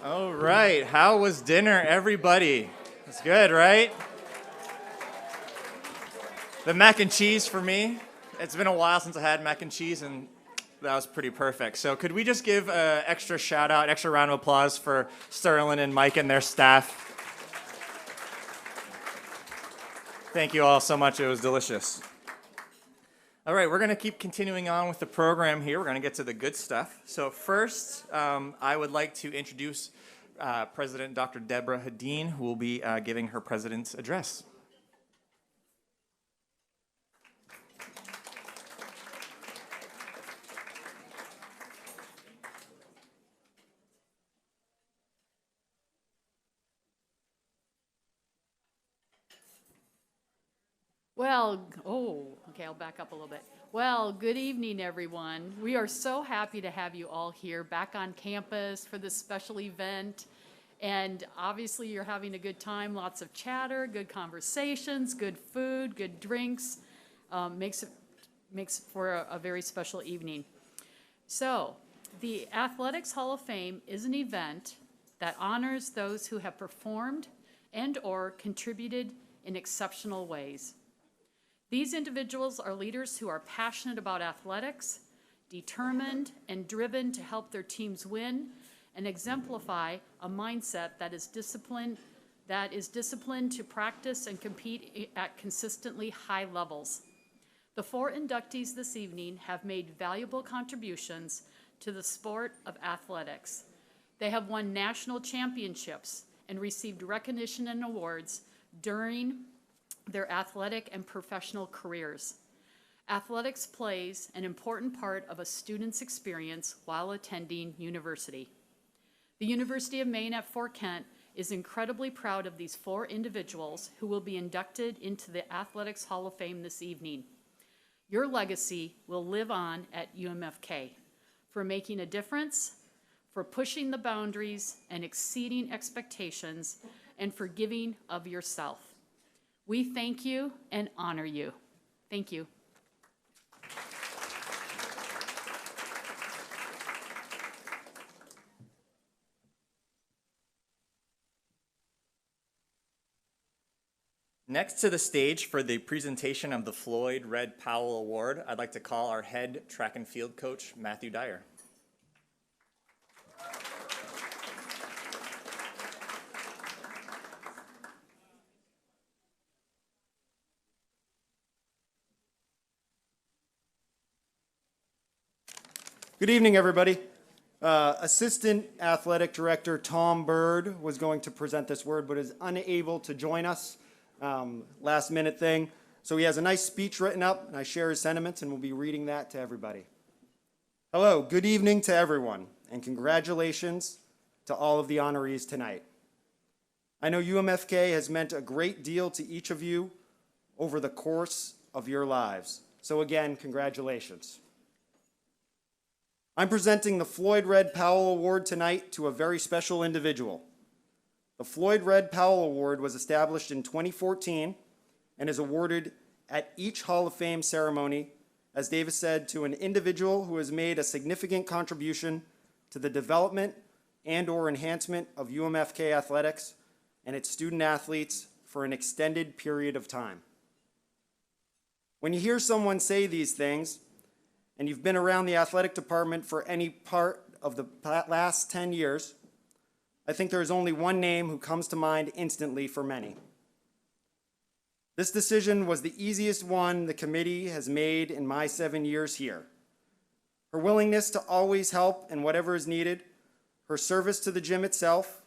All right, how was dinner, everybody? It's good, right? The mac and cheese for me, it's been a while since I had mac and cheese, and that was pretty perfect. So could we just give an extra shout out, extra round of applause for Sterling and Mike and their staff? Thank you all so much, it was delicious. All right, we're gonna keep continuing on with the program here. We're gonna get to the good stuff. So first, I would like to introduce President Dr. Deborah Hadeen, who will be giving her president's address. I'll back up a little bit. Well, good evening, everyone. We are so happy to have you all here back on campus for this special event. And obviously, you're having a good time, lots of chatter, good conversations, good food, good drinks. Makes for a very special evening. So, the Athletics Hall of Fame is an event that honors those who have performed and/or contributed in exceptional ways. These individuals are leaders who are passionate about athletics, determined and driven to help their teams win, and exemplify a mindset that is disciplined to practice and compete at consistently high levels. The 4 inductees this evening have made valuable contributions to the sport of athletics. They have won national championships and received recognition and awards during their athletic and professional careers. Athletics plays an important part of a student's experience while attending university. The University of Maine at Fort Kent is incredibly proud of these 4 individuals who will be inducted into the Athletics Hall of Fame this evening. Your legacy will live on at UMFK for making a difference, for pushing the boundaries and exceeding expectations, and for giving of yourself. We thank you and honor you. Thank you. Next to the stage for the presentation of the Floyd Red Powell Award, I'd like to call our head track and field coach, Matthew Dyer. Good evening, everybody. Assistant Athletic Director Tom Bird was going to present this word, but is unable to join us. Last minute thing. So he has a nice speech written up, and I share his sentiments, and we'll be reading that to everybody. Hello, good evening to everyone, and congratulations to all of the honorees tonight. I know UMFK has meant a great deal to each of you over the course of your lives. So again, congratulations. I'm presenting the Floyd Red Powell Award tonight to a very special individual. The Floyd Red Powell Award was established in 2014 and is awarded at each Hall of Fame ceremony, as Davis said, to an individual who has made a significant contribution to the development and/or enhancement of UMFK athletics and its student athletes for an extended period of time. When you hear someone say these things, and you've been around the athletic department for any part of the last 10 years, I think there is only one name who comes to mind instantly for many. This decision was the easiest one the committee has made in my 7 years here. Her willingness to always help in whatever is needed, her service to the gym itself,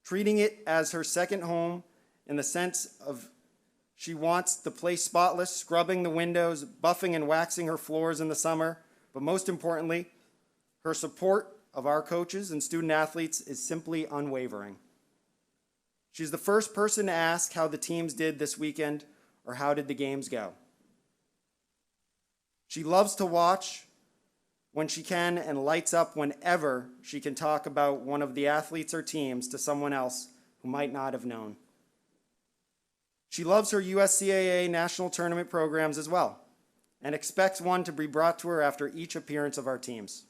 treating it as her second home in the sense of she wants the place spotless, scrubbing the windows, buffing and waxing her floors in the summer, but most importantly, her support of our coaches and student athletes is simply unwavering. She's the first person to ask how the teams did this weekend or how did the games go. She loves to watch when she can and lights up whenever she can talk about one of the athletes or teams to someone else who might not have known. She loves her USCAA national tournament programs as well and expects one to be brought to her after each appearance of our teams.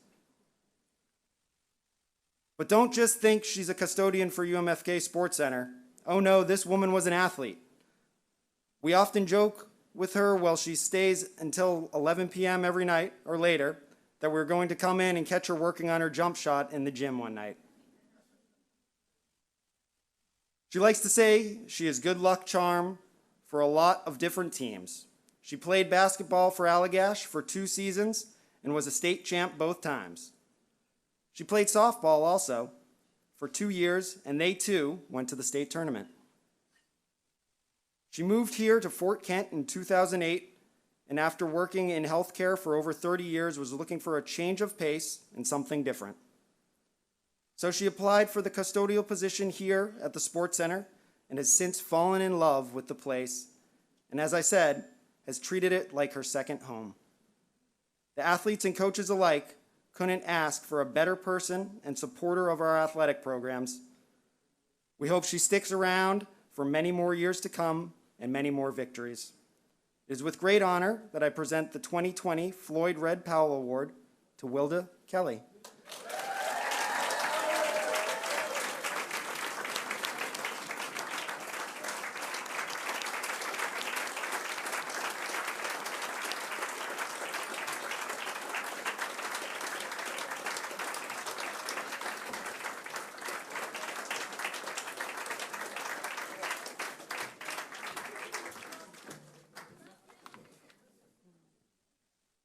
But don't just think she's a custodian for UMFK Sports Center. Oh no, this woman was an athlete. We often joke with her while she stays until 11 p.m. every night or later that we're going to come in and catch her working on her jump shot in the gym one night. She likes to say she is good luck charm for a lot of different teams. She played basketball for Allagash for 2 seasons and was a state champ both times. She played softball also for 2 years, and they too went to the state tournament. She moved here to Fort Kent in 2008, and after working in healthcare for over 30 years, was looking for a change of pace and something different. So she applied for the custodial position here at the Sports Center and has since fallen in love with the place, and as I said, has treated it like her second home. The athletes and coaches alike couldn't ask for a better person and supporter of our athletic programs. We hope she sticks around for many more years to come and many more victories. It is with great honor that I present the 2020 Floyd Red Powell Award to Wilda Kelly.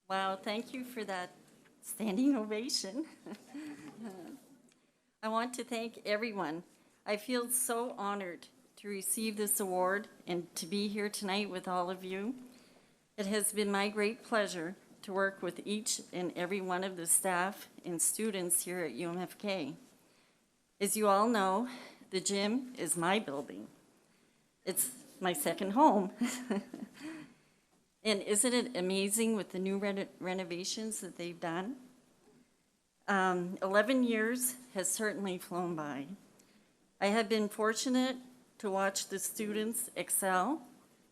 Wow, thank you for that standing ovation. I want to thank everyone. I feel so honored to receive this award and to be here tonight with all of you. It has been my great pleasure to work with each and every one of the staff and students here at UMFK. As you all know, the gym is my building. It's my second home. And isn't it amazing with the new renovations that they've done? 11 years has certainly flown by. I have been fortunate to watch the students excel,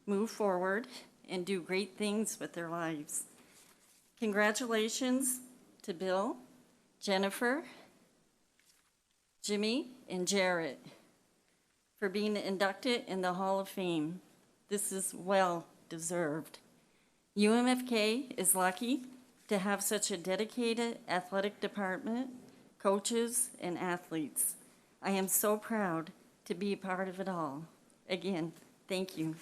move forward, and do great things with their lives. Congratulations to Bill, Jennifer, Jimmy, and Jarrett for being inducted in the Hall of Fame. This is well deserved. UMFK is lucky to have such a dedicated athletic department, coaches, and athletes. I am so proud to be a part of it all. Again, thank you.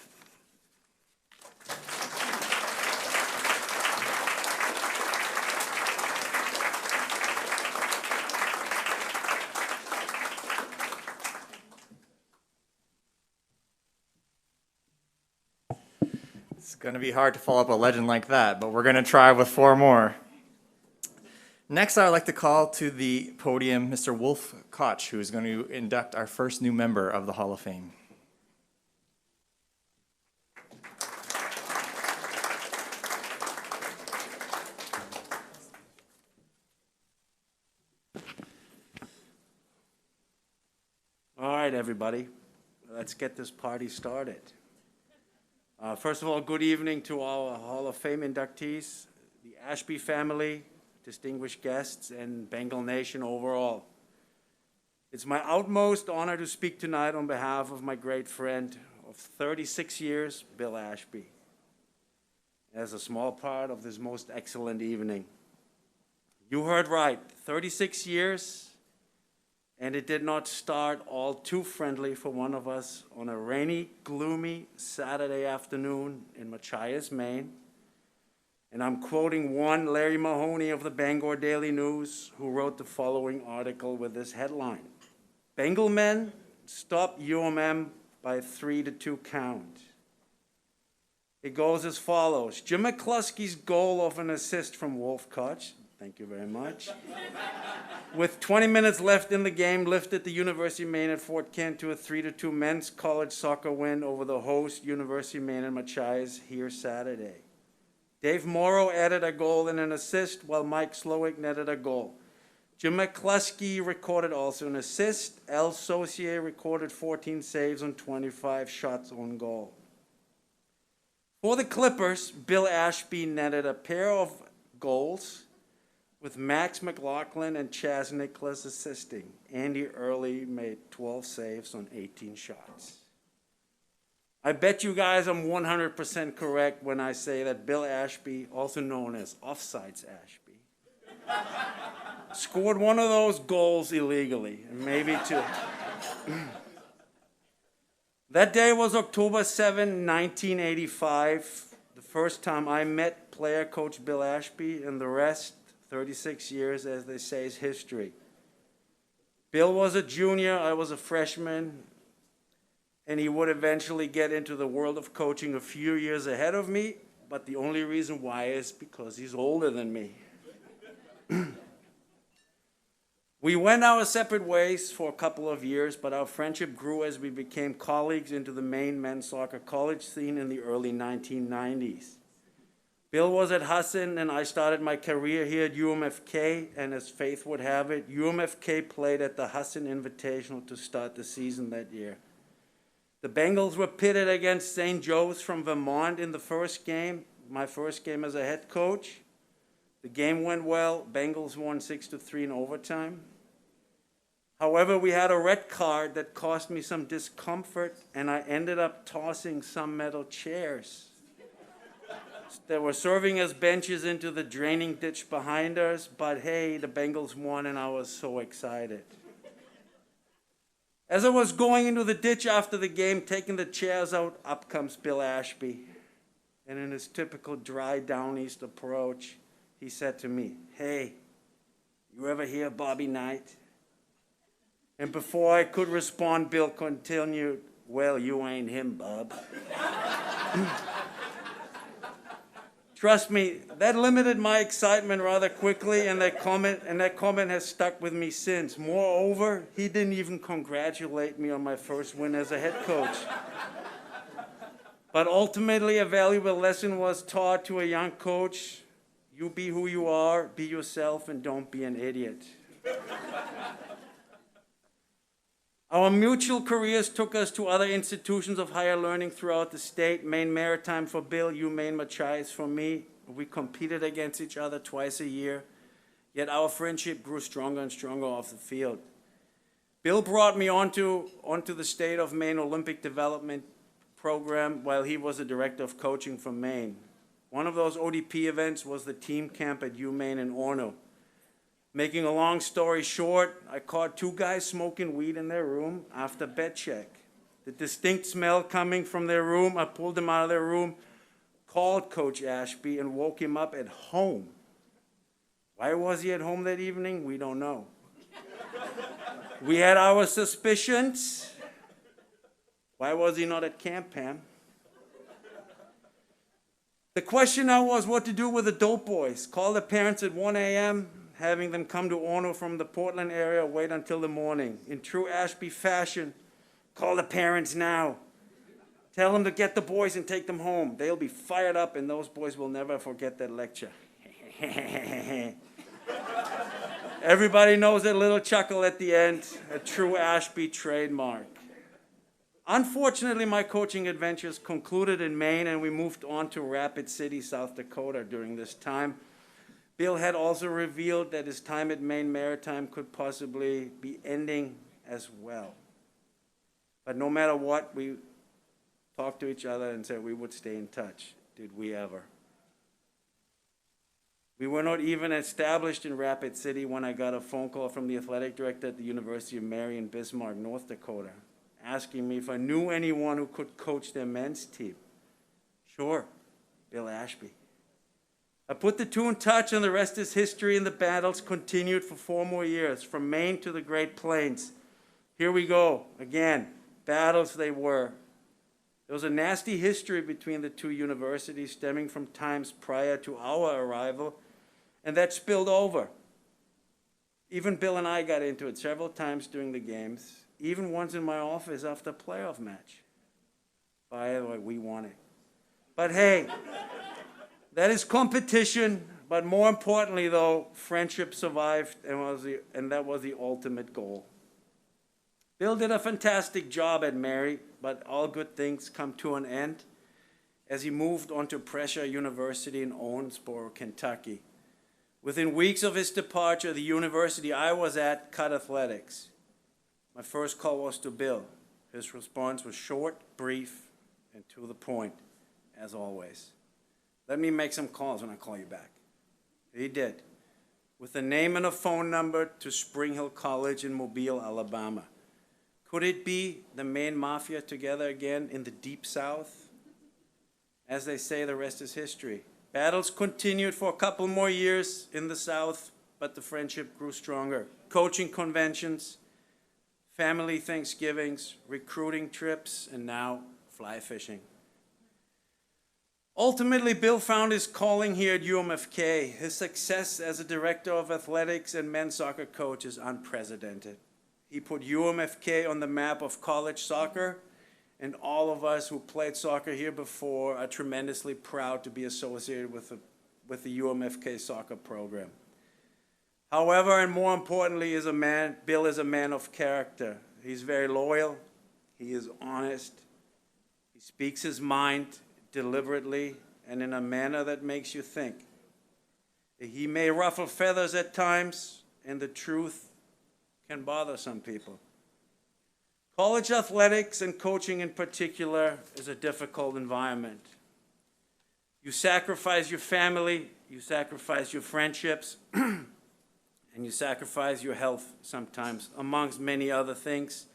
It's going to be hard to follow up a legend like that, but we're going to try with 4 more. Next, I would like to call to the podium Mr. Wolf Koch, who is going to induct our first new member of the Hall of Fame. All right, everybody, let's get this party started. First of all, good evening to all Hall of Fame inductees, the Ashby family, distinguished guests, and Bengal Nation overall. It's my utmost honor to speak tonight on behalf of my great friend of 36 years, Bill Ashby, as a small part of this most excellent evening. You heard right, 36 years, and it did not start all too friendly for one of us on a rainy, gloomy Saturday afternoon in Machias, Maine. And I'm quoting one Larry Mahoney of the Bangor Daily News, who wrote the following article with this headline: Bengal men stop UMM by 3-2 count. It goes as follows: Jim McCluskey's goal of an assist from Wolf Koch, thank you very much, with 20 minutes left in the game, lifted the University of Maine at Fort Kent to a 3-2 men's college soccer win over the host University of Maine in Machias here Saturday. Dave Morrow added a goal and an assist, while Mike Slowick netted a goal. Jim McCluskey recorded also an assist. El Saucier recorded 14 saves on 25 shots on goal. For the Clippers, Bill Ashby netted a pair of goals with Max McLaughlin and Chaz Nicholas assisting. Andy Early made 12 saves on 18 shots. I bet you guys I'm 100% correct when I say that Bill Ashby, also known as Offsides Ashby, scored one of those goals illegally, and maybe two. That day was October 7, 1985, the first time I met player coach Bill Ashby, and the rest, 36 years, as they say, is history. Bill was a junior, I was a freshman, and he would eventually get into the world of coaching a few years ahead of me, but the only reason why is because he's older than me. We went our separate ways for a couple of years, but our friendship grew as we became colleagues into the Maine men's soccer college scene in the early 1990s. Bill was at Husson, and I started my career here at UMFK, and as fate would have it, UMFK played at the Husson Invitational to start the season that year. The Bengals were pitted against St. Joe's from Vermont in the first game, my first game as a head coach. The game went well. Bengals won 6-3 in overtime. However, we had a red card that caused me some discomfort, and I ended up tossing some metal chairs that were serving as benches into the draining ditch behind us. But hey, the Bengals won, and I was so excited. As I was going into the ditch after the game, taking the chairs out, up comes Bill Ashby. And in his typical dry down east approach, he said to me, "Hey, you ever hear Bobby Knight?" And before I could respond, Bill continued, "Well, you ain't him, bub." Trust me, that limited my excitement rather quickly, and that comment has stuck with me since. Moreover, he didn't even congratulate me on my first win as a head coach. But ultimately, a valuable lesson was taught to a young coach. You be who you are, be yourself, and don't be an idiot. Our mutual careers took us to other institutions of higher learning throughout the state. Maine Maritime for Bill, UMaine Machias for me. We competed against each other twice a year, yet our friendship grew stronger and stronger off the field. Bill brought me onto the State of Maine Olympic Development Program while he was the director of coaching for Maine. One of those ODP events was the team camp at UMaine in Orono. Making a long story short, I caught two guys smoking weed in their room after bed check. The distinct smell coming from their room, I pulled them out of their room, called Coach Ashby, and woke him up at home. Why was he at home that evening? We don't know. We had our suspicions. Why was he not at camp, Pam? The question now was what to do with the dope boys. Call the parents at 1 a.m., having them come to Orono from the Portland area, wait until the morning. In true Ashby fashion, call the parents now. Tell them to get the boys and take them home. They'll be fired up, and those boys will never forget that lecture. Everybody knows that little chuckle at the end, a true Ashby trademark. Unfortunately, my coaching adventures concluded in Maine, and we moved on to Rapid City, South Dakota during this time. Bill had also revealed that his time at Maine Maritime could possibly be ending as well. But no matter what, we talked to each other and said we would stay in touch. Did we ever? We were not even established in Rapid City when I got a phone call from the athletic director at the University of Mary in Bismarck, North Dakota, asking me if I knew anyone who could coach their men's team. Sure, Bill Ashby. I put the two in touch, and the rest is history, and the battles continued for 4 more years, from Maine to the Great Plains. Here we go, again, battles they were. There was a nasty history between the two universities stemming from times prior to our arrival, and that spilled over. Even Bill and I got into it several times during the games, even once in my office after a playoff match. By the way, we won it. But hey, that is competition, but more importantly, though, friendship survived, and that was the ultimate goal. Bill did a fantastic job at Mary, but all good things come to an end as he moved on to Pressure University in Owensboro, Kentucky. Within weeks of his departure, the university I was at cut athletics. My first call was to Bill. His response was short, brief, and to the point, as always. Let me make some calls when I call you back. He did, with a name and a phone number to Spring Hill College in Mobile, Alabama. Could it be the Maine Mafia together again in the Deep South? As they say, the rest is history. Battles continued for a couple more years in the South, but the friendship grew stronger. Coaching conventions, family Thanksgivings, recruiting trips, and now fly fishing. Ultimately, Bill found his calling here at UMFK. His success as a director of athletics and men's soccer coach is unprecedented. He put UMFK on the map of college soccer, and all of us who played soccer here before are tremendously proud to be associated with the UMFK soccer program. However, and more importantly, Bill is a man of character. He's very loyal, he is honest, he speaks his mind deliberately and in a manner that makes you think. He may ruffle feathers at times, and the truth can bother some people. College athletics and coaching in particular is a difficult environment. You sacrifice your family, you sacrifice your friendships, and you sacrifice your health sometimes, amongst many other things,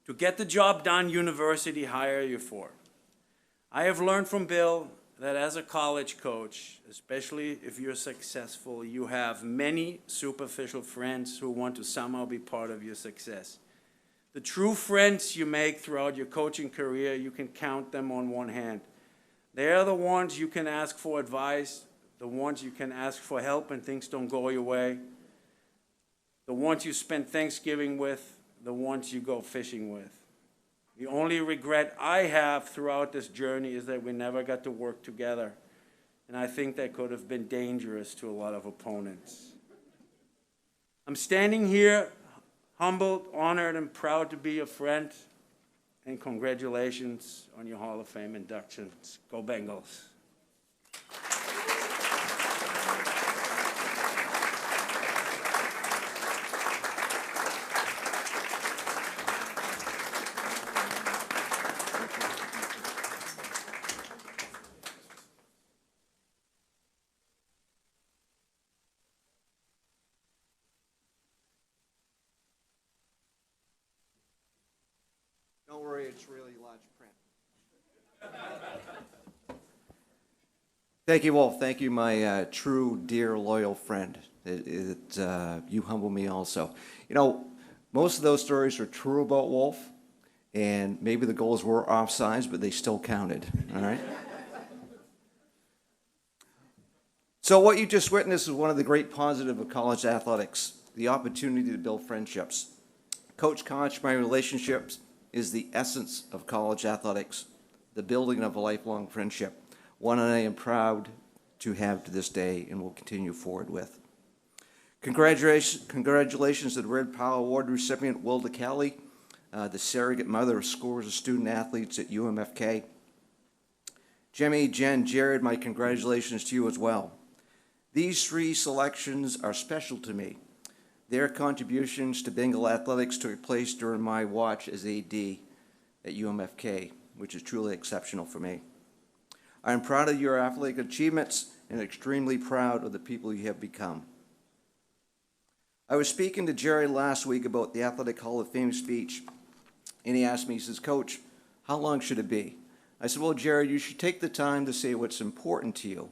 to get the job done university hire you for. I have learned from Bill that as a college coach, especially if you're successful, you have many superficial friends who want to somehow be part of your success. The true friends you make throughout your coaching career, you can count them on one hand. They are the ones you can ask for advice, the ones you can ask for help when things don't go your way, the ones you spend Thanksgiving with, the ones you go fishing with. The only regret I have throughout this journey is that we never got to work together, and I think that could have been dangerous to a lot of opponents. I'm standing here humbled, honored, and proud to be a friend, and congratulations on your Hall of Fame inductions. Go Bengals. Don't worry, it's really large print. Thank you, Wolf. Thank you, my true, dear, loyal friend. You humble me also. You know, most of those stories are true about Wolf, and maybe the goals were offsides, but they still counted, all right? So what you just witnessed is one of the great positives of college athletics, the opportunity to build friendships. Coach my relationships is the essence of college athletics, the building of a lifelong friendship, one I am proud to have to this day and will continue forward with. Congratulations to the Red Power Award recipient, Wilda Kelly, the surrogate mother of scores of student athletes at UMFK. Jimmy, Jen, Jared, my congratulations to you as well. These three selections are special to me. Their contributions to Bengal athletics took place during my watch as AD at UMFK, which is truly exceptional for me. I am proud of your athletic achievements and extremely proud of the people you have become. I was speaking to Jerry last week about the Athletic Hall of Fame speech, and he asked me, he says, Coach, how long should it be? I said, well, Jared, you should take the time to say what's important to you.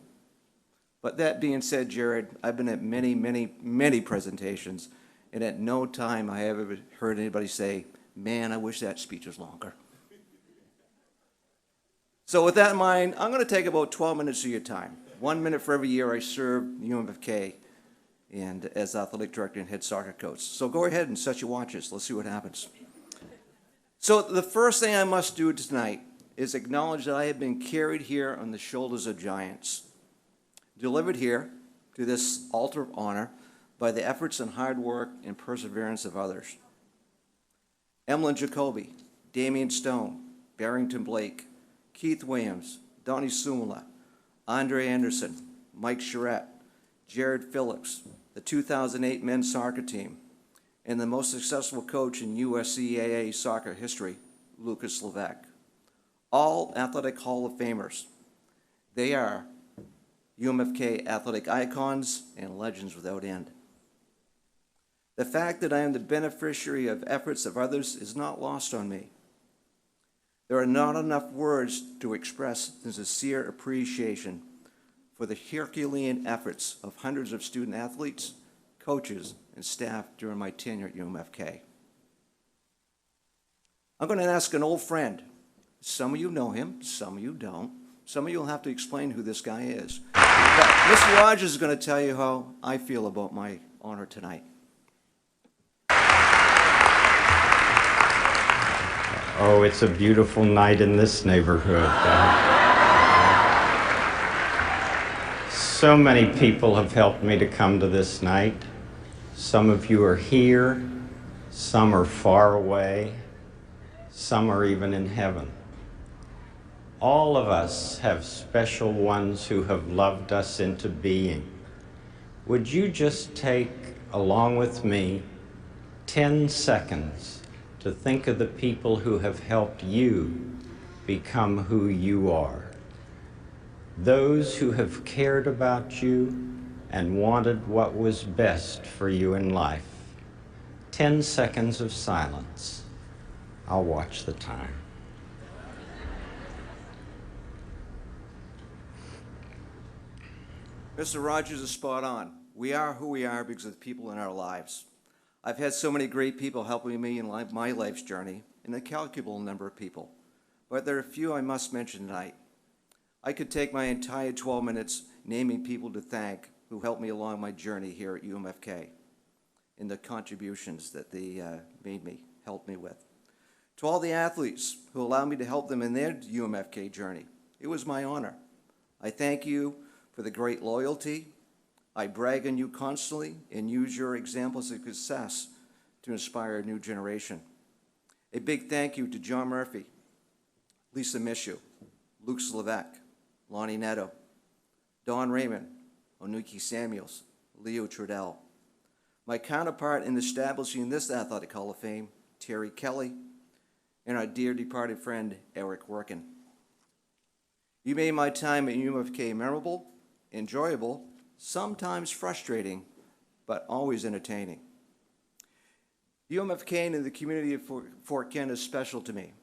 But that being said, Jared, I've been at many, many, many presentations, and at no time I have ever heard anybody say, man, I wish that speech was longer. So with that in mind, I'm going to take about 12 minutes of your time. 1 minute for every year I served UMFK and as athletic director and head soccer coach. So go ahead and set your watches. Let's see what happens. So the first thing I must do tonight is acknowledge that I have been carried here on the shoulders of giants, delivered here to this altar of honor by the efforts and hard work and perseverance of others. Emlyn Jacoby, Damian Stone, Barrington Blake, Keith Williams, Donnie Sumala, Andre Anderson, Mike Charette, Jared Phillips, the 2008 men's soccer team, and the most successful coach in USCAA soccer history, Lucas Levesque. All Athletic Hall of Famers. They are UMFK athletic icons and legends without end. The fact that I am the beneficiary of efforts of others is not lost on me. There are not enough words to express the sincere appreciation for the Herculean efforts of hundreds of student athletes, coaches, and staff during my tenure at UMFK. I'm going to ask an old friend. Some of you know him, some of you don't. Some of you will have to explain who this guy is. But Mr. Rogers is going to tell you how I feel about my honor tonight. Oh, it's a beautiful night in this neighborhood. So many people have helped me to come to this night. Some of you are here, some are far away, some are even in heaven. All of us have special ones who have loved us into being. Would you just take, along with me, 10 seconds to think of the people who have helped you become who you are? Those who have cared about you and wanted what was best for you in life. 10 seconds of silence. I'll watch the time. Mr. Rogers is spot on. We are who we are because of the people in our lives. I've had so many great people helping me in my life's journey, an incalculable number of people. But there are a few I must mention tonight. I could take my entire 12 minutes naming people to thank who helped me along my journey here at UMFK and the contributions that they helped me with. To all the athletes who allowed me to help them in their UMFK journey, it was my honor. I thank you for the great loyalty. I brag on you constantly and use your examples of success to inspire a new generation. A big thank you to John Murphy, Lisa Mishu, Luke Levesque, Lonnie Netto, Don Raymond, Onuki Samuels, Leo Trudell. My counterpart in establishing this Athletic Hall of Fame, Terry Kelly, and our dear departed friend, Eric Workin. You made my time at UMFK memorable, enjoyable, sometimes frustrating, but always entertaining. UMFK and the community of Fort Kent is special to me.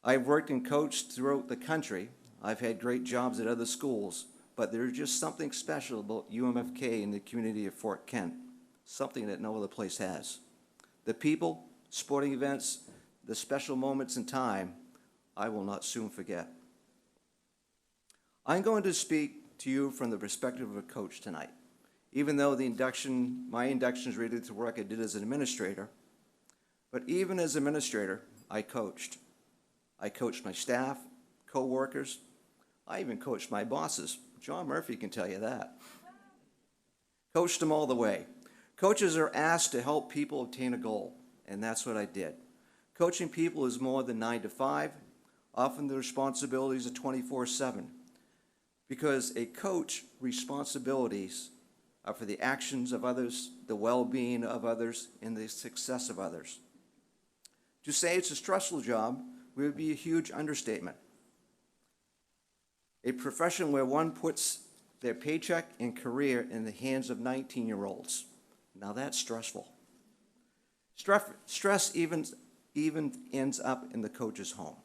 I've worked and coached throughout the country. I've had great jobs at other schools, but there's just something special about UMFK and the community of Fort Kent, something that no other place has. The people, sporting events, the special moments in time, I will not soon forget. I'm going to speak to you from the perspective of a coach tonight. Even though my induction is related to work I did as an administrator, but even as administrator, I coached. I coached my staff, co-workers. I even coached my bosses. John Murphy can tell you that. Coached them all the way. Coaches are asked to help people obtain a goal, and that's what I did. Coaching people is more than 9 to 5. Often the responsibilities are 24/7. Because a coach responsibilities are for the actions of others, the well-being of others, and the success of others. To say it's a stressful job would be a huge understatement. A profession where one puts their paycheck and career in the hands of 19-year-olds. Now that's stressful. Stress even ends up in the coach's home.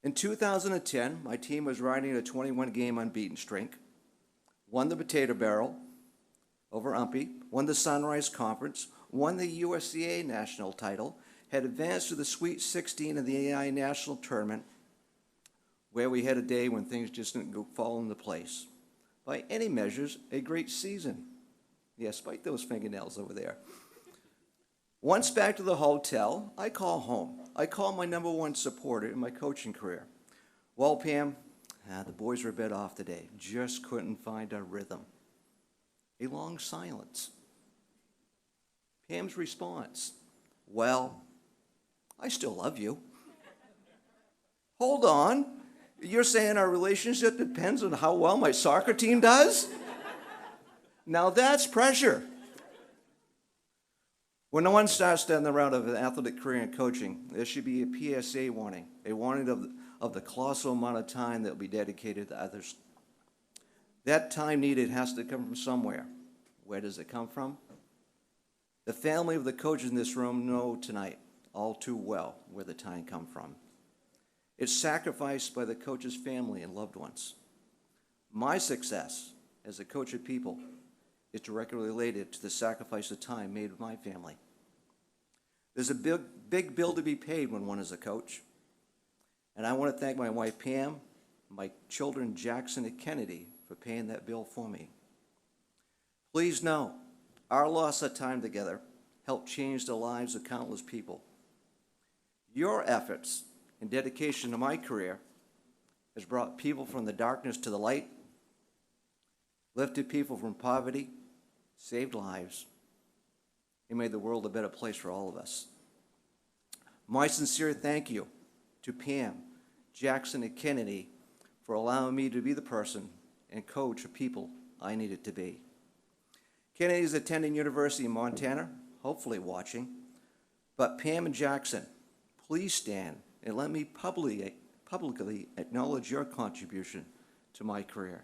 In 2010, my team was riding a 21-game unbeaten streak, won the Potato Barrel over Umpy, won the Sunrise Conference, won the USCA national title, had advanced to the Sweet 16 of the AI National Tournament, where we had a day when things just didn't fall into place. By any measures, a great season. Yeah, spike those fingernails over there. Once back to the hotel, I call home. I call my number one supporter in my coaching career. Well, Pam, the boys were a bit off today. Just couldn't find a rhythm. A long silence. Pam's response, well, I still love you. Hold on. You're saying our relationship depends on how well my soccer team does? Now that's pressure. When one starts down the route of an athletic career in coaching, there should be a PSA warning, a warning of the colossal amount of time that will be dedicated to others. That time needed has to come from somewhere. Where does it come from? The family of the coaches in this room know tonight all too well where the time comes from. It's sacrificed by the coach's family and loved ones. My success as a coach of people is directly related to the sacrifice of time made with my family. There's a big bill to be paid when one is a coach. And I want to thank my wife, Pam, my children, Jackson and Kennedy, for paying that bill for me. Please know, our loss of time together helped change the lives of countless people. Your efforts and dedication to my career has brought people from the darkness to the light, lifted people from poverty, saved lives, and made the world a better place for all of us. My sincere thank you to Pam, Jackson, and Kennedy for allowing me to be the person and coach of people I needed to be. Kennedy is attending University in Montana, hopefully watching, but Pam and Jackson, please stand and let me publicly acknowledge your contribution to my career.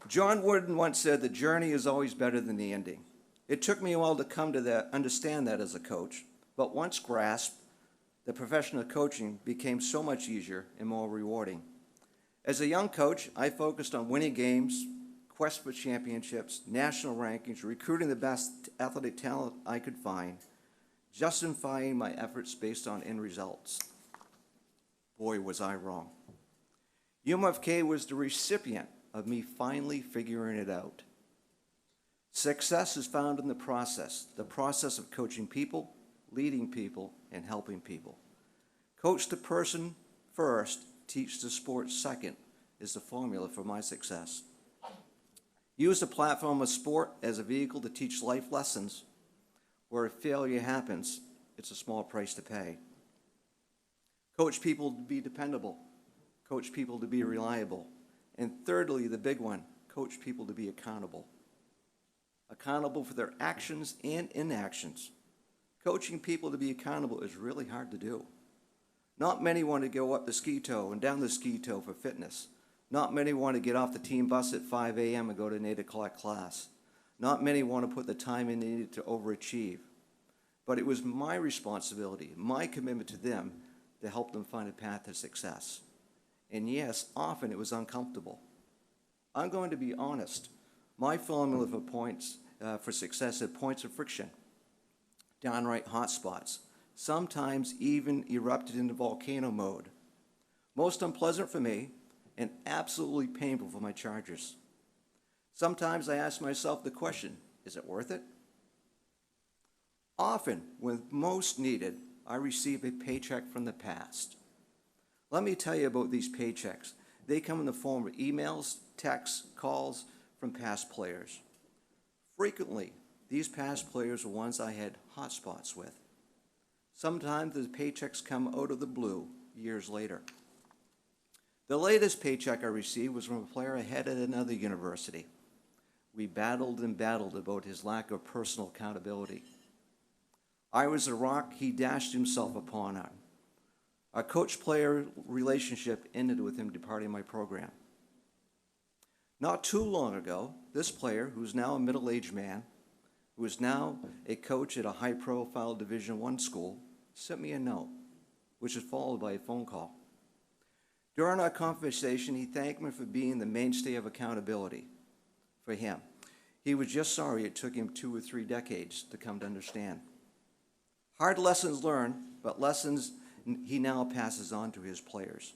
John Wooden once said, "The journey is always better than the ending." It took me a while to come to that, understand that as a coach, but once grasped, the profession of coaching became so much easier and more rewarding. As a young coach, I focused on winning games, quest for championships, national rankings, recruiting the best athletic talent I could find, justifying my efforts based on end results. Boy, was I wrong. UMFK was the recipient of me finally figuring it out. Success is found in the process of coaching people, leading people, and helping people. Coach the person first, teach the sport second is the formula for my success. Use the platform of sport as a vehicle to teach life lessons. Where a failure happens, it's a small price to pay. Coach people to be dependable. Coach people to be reliable. And thirdly, the big one, coach people to be accountable. Accountable for their actions and inactions. Coaching people to be accountable is really hard to do. Not many want to go up the ski toe and down the ski toe for fitness. Not many want to get off the team bus at 5 a.m. and go to an 8 o'clock class. Not many want to put the time in needed to overachieve. But it was my responsibility, my commitment to them, to help them find a path to success. And yes, often it was uncomfortable. I'm going to be honest. My formula for success had points of friction, downright hot spots, sometimes even erupted into volcano mode. Most unpleasant for me and absolutely painful for my chargers. Sometimes I ask myself the question, is it worth it? Often, when most needed, I receive a paycheck from the past. Let me tell you about these paychecks. They come in the form of emails, texts, calls from past players. Frequently, these past players were ones I had hot spots with. Sometimes the paychecks come out of the blue years later. The latest paycheck I received was from a player I had at another university. We battled and battled about his lack of personal accountability. I was the rock he dashed himself upon on. Our coach-player relationship ended with him departing my program. Not too long ago, this player, who's now a middle-aged man, who is now a coach at a high-profile Division I school, sent me a note, which was followed by a phone call. During our conversation, he thanked me for being the mainstay of accountability for him. He was just sorry it took him 2 or 3 decades to come to understand. Hard lessons learned, but lessons he now passes on to his players.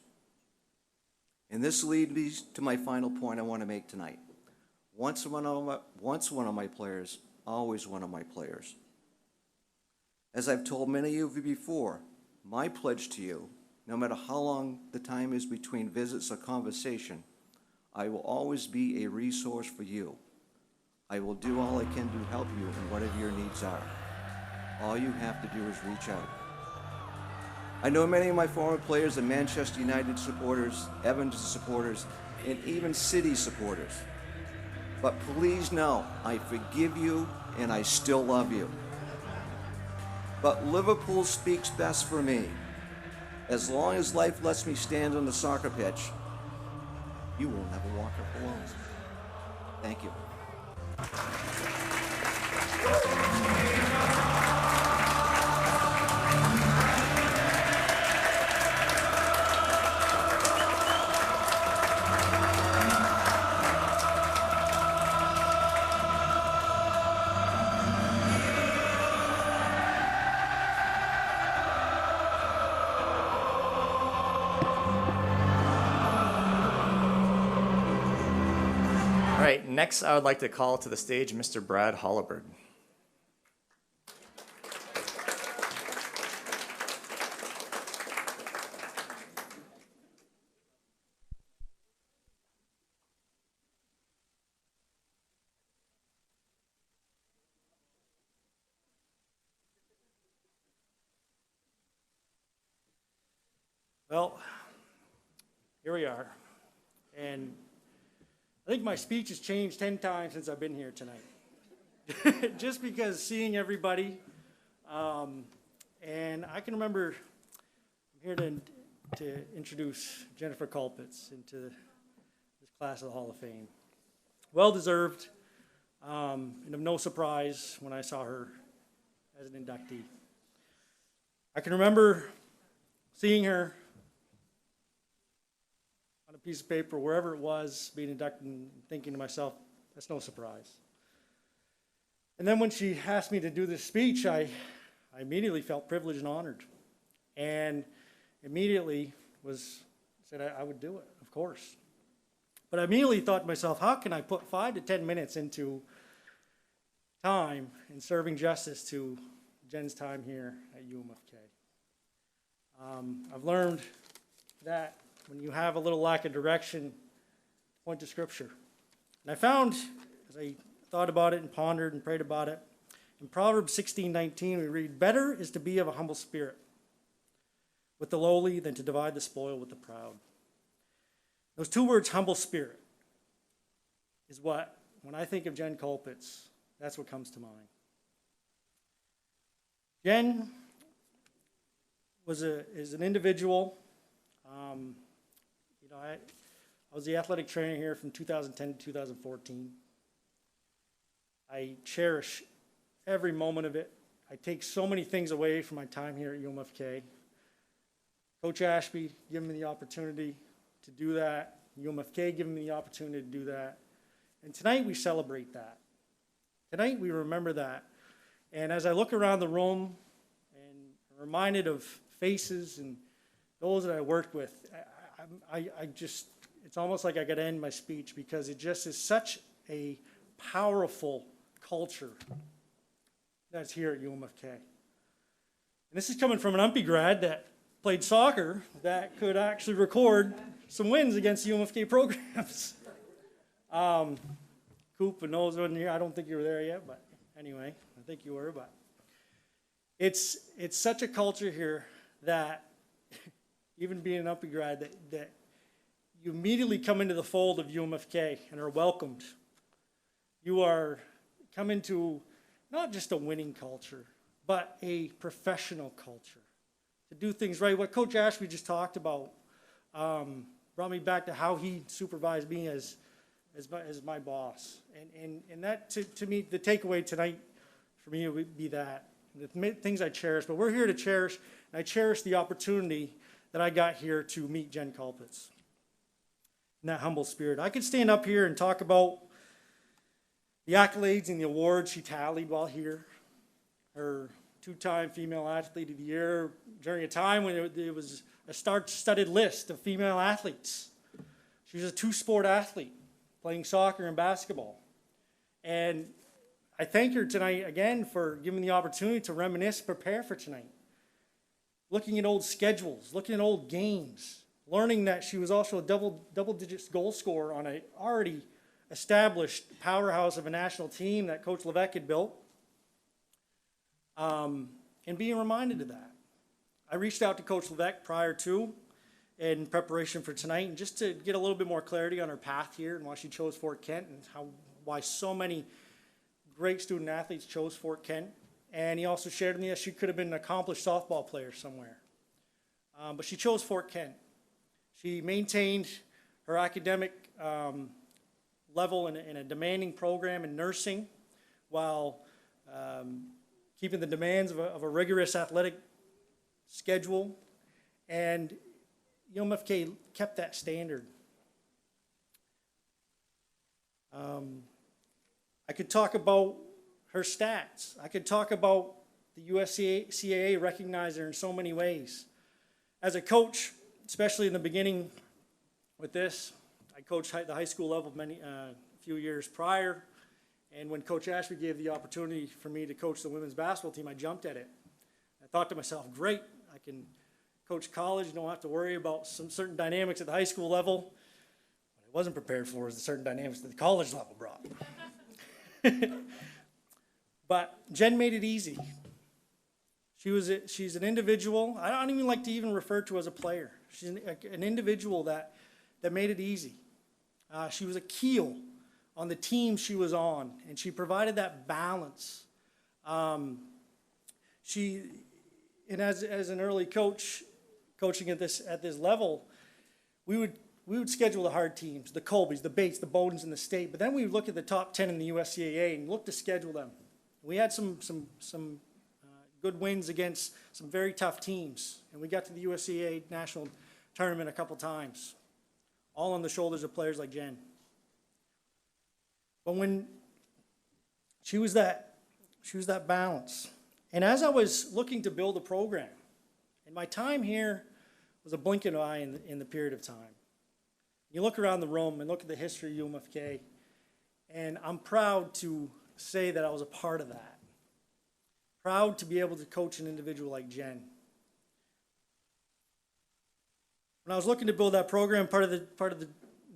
And this leads me to my final point I want to make tonight. Once one of my players, always one of my players. As I've told many of you before, my pledge to you, no matter how long the time is between visits or conversation, I will always be a resource for you. I will do all I can to help you in whatever your needs are. All you have to do is reach out. I know many of my former players are Manchester United supporters, Evans supporters, and even City supporters. But please know, I forgive you and I still love you. But Liverpool speaks best for me. As long as life lets me stand on the soccer pitch, you will never walk up alone. Thank you. All right, next I would like to call to the stage Mr. Brad Holliburg. Well, here we are. And I think my speech has changed 10 times since I've been here tonight. Just because seeing everybody, and I can remember, I'm here to introduce Jennifer Culpitz into this class of the Hall of Fame. Well-deserved, and of no surprise when I saw her as an inductee. I can remember seeing her on a piece of paper, wherever it was, being inducted, and thinking to myself, that's no surprise. And then when she asked me to do this speech, I immediately felt privileged and honored. And immediately said I would do it, of course. But I immediately thought to myself, how can I put 5 to 10 minutes into time in serving justice to Jen's time here at UMFK? I've learned that when you have a little lack of direction, point to Scripture. And I found, as I thought about it and pondered and prayed about it, in Proverbs 16:19 we read, "Better is to be of a humble spirit with the lowly than to divide the spoil with the proud." Those two words, humble spirit, is what, when I think of Jen Culpitz, that's what comes to mind. Jen is an individual. I was the athletic trainer here from 2010 to 2014. I cherish every moment of it. I take so many things away from my time here at UMFK. Coach Ashby giving me the opportunity to do that. UMFK giving me the opportunity to do that. And tonight we celebrate that. Tonight we remember that. And as I look around the room and I'm reminded of faces and those that I worked with, I just, it's almost like I got to end my speech because it just is such a powerful culture that's here at UMFK. And this is coming from an UMPI grad that played soccer that could actually record some wins against UMFK programs. Coop and those in here, I don't think you were there yet, but anyway, I think you were. But it's such a culture here that even being an UMPI grad, that you immediately come into the fold of UMFK and are welcomed. You are come into not just a winning culture, but a professional culture. To do things right. What Coach Ashby just talked about brought me back to how he supervised me as my boss. And that, to me, the takeaway tonight for me would be that. The things I cherish. But we're here to cherish, and I cherish the opportunity that I got here to meet Jen Culpitz in that humble spirit. I could stand up here and talk about the accolades and the awards she tallied while here. Her 2-time Female Athlete of the Year during a time when it was a star-studded list of female athletes. She was a 2-sport athlete, playing soccer and basketball. And I thank her tonight again for giving me the opportunity to reminisce, prepare for tonight. Looking at old schedules, looking at old games, learning that she was also a double-digit goal scorer on an already established powerhouse of a national team that Coach Levesque had built. and being reminded of that. I reached out to Coach Levesque prior to, in preparation for tonight, and just to get a little bit more clarity on her path here and why she chose Fort Kent and why so many great student athletes chose Fort Kent. And he also shared with me that she could have been an accomplished softball player somewhere. But she chose Fort Kent. She maintained her academic level in a demanding program in nursing while keeping the demands of a rigorous athletic schedule. And UMFK kept that standard. I could talk about her stats. I could talk about the USCAA recognizing her in so many ways. As a coach, especially in the beginning with this, I coached the high school level a few years prior, and when Coach Ashby gave the opportunity for me to coach the women's basketball team, I jumped at it. I thought to myself, great, I can coach college, don't have to worry about some certain dynamics at the high school level. What I wasn't prepared for was the certain dynamics that the college level brought. But Jen made it easy. She's an individual. I don't even like to even refer to her as a player. She's an individual that made it easy. She was a keel on the team she was on, and she provided that balance. And as an early coach, coaching at this level, we would schedule the hard teams, the Colbys, the Bates, the Bowdens in the state. But then we would look at the top 10 in the USCAA and look to schedule them. We had some good wins against some very tough teams, and we got to the USCAA national tournament a couple times, all on the shoulders of players like Jen. But when she was that balance, and as I was looking to build a program, and my time here was a blink of an eye in the period of time. You look around the room and look at the history of UMFK, and I'm proud to say that I was a part of that. Proud to be able to coach an individual like Jen. When I was looking to build that program, part of the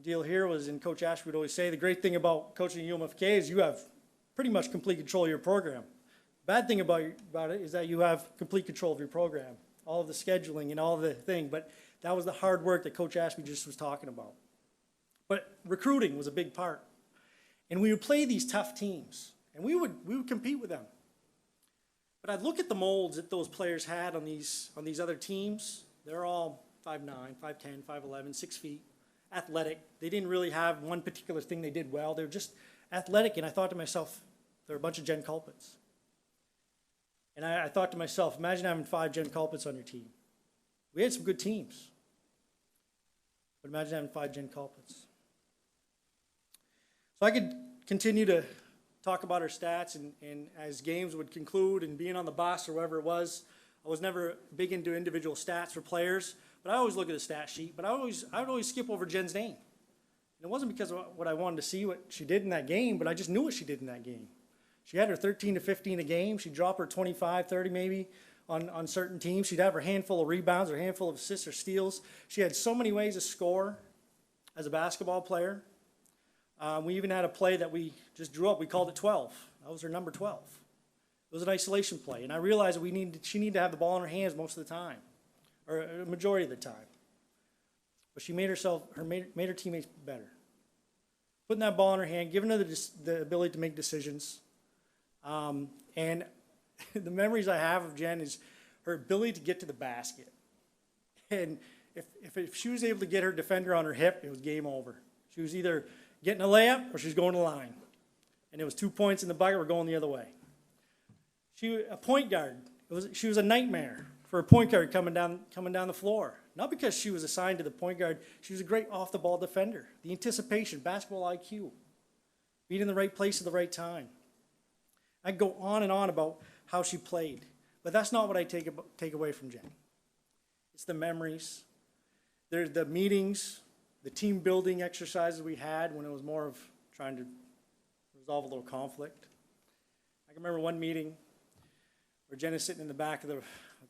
deal here was, and Coach Ashby would always say, the great thing about coaching UMFK is you have pretty much complete control of your program. Bad thing about it is that you have complete control of your program, all of the scheduling and all of the thing, but that was the hard work that Coach Ashby just was talking about. But recruiting was a big part. And we would play these tough teams, and we would compete with them. But I'd look at the molds that those players had on these other teams. They're all 5'9", 5'10", 5'11", 6 feet, athletic. They didn't really have one particular thing they did well. They were just athletic, and I thought to myself, they're a bunch of Jen Culpets. And I thought to myself, imagine having 5 Jen Culpets on your team. We had some good teams, but imagine having 5 Jen Culpets. So I could continue to talk about our stats, and as games would conclude and being on the bus or wherever it was, I was never big into individual stats for players, but I always look at the stat sheet, but I would always skip over Jen's name. And it wasn't because of what I wanted to see what she did in that game, but I just knew what she did in that game. She had her 13 to 15 a game. She'd drop her 25, 30 maybe on certain teams. She'd have her handful of rebounds or handful of assists or steals. She had so many ways to score as a basketball player. We even had a play that we just drew up. We called it 12. That was her number 12. It was an isolation play, and I realized that she needed to have the ball in her hands most of the time, or a majority of the time. But she made her teammates better. Putting that ball in her hand, giving her the ability to make decisions. And the memories I have of Jen is her ability to get to the basket. And if she was able to get her defender on her hip, it was game over. She was either getting a layup or she was going to the line. And it was 2 points in the bucket or going the other way. A point guard. She was a nightmare for a point guard coming down the floor. Not because she was assigned to the point guard. She was a great off-the-ball defender. The anticipation, basketball IQ, being in the right place at the right time. I go on and on about how she played, but that's not what I take away from Jen. It's the memories. There's the meetings, the team building exercises we had when it was more of trying to resolve a little conflict. I can remember one meeting where Jen is sitting in the back of the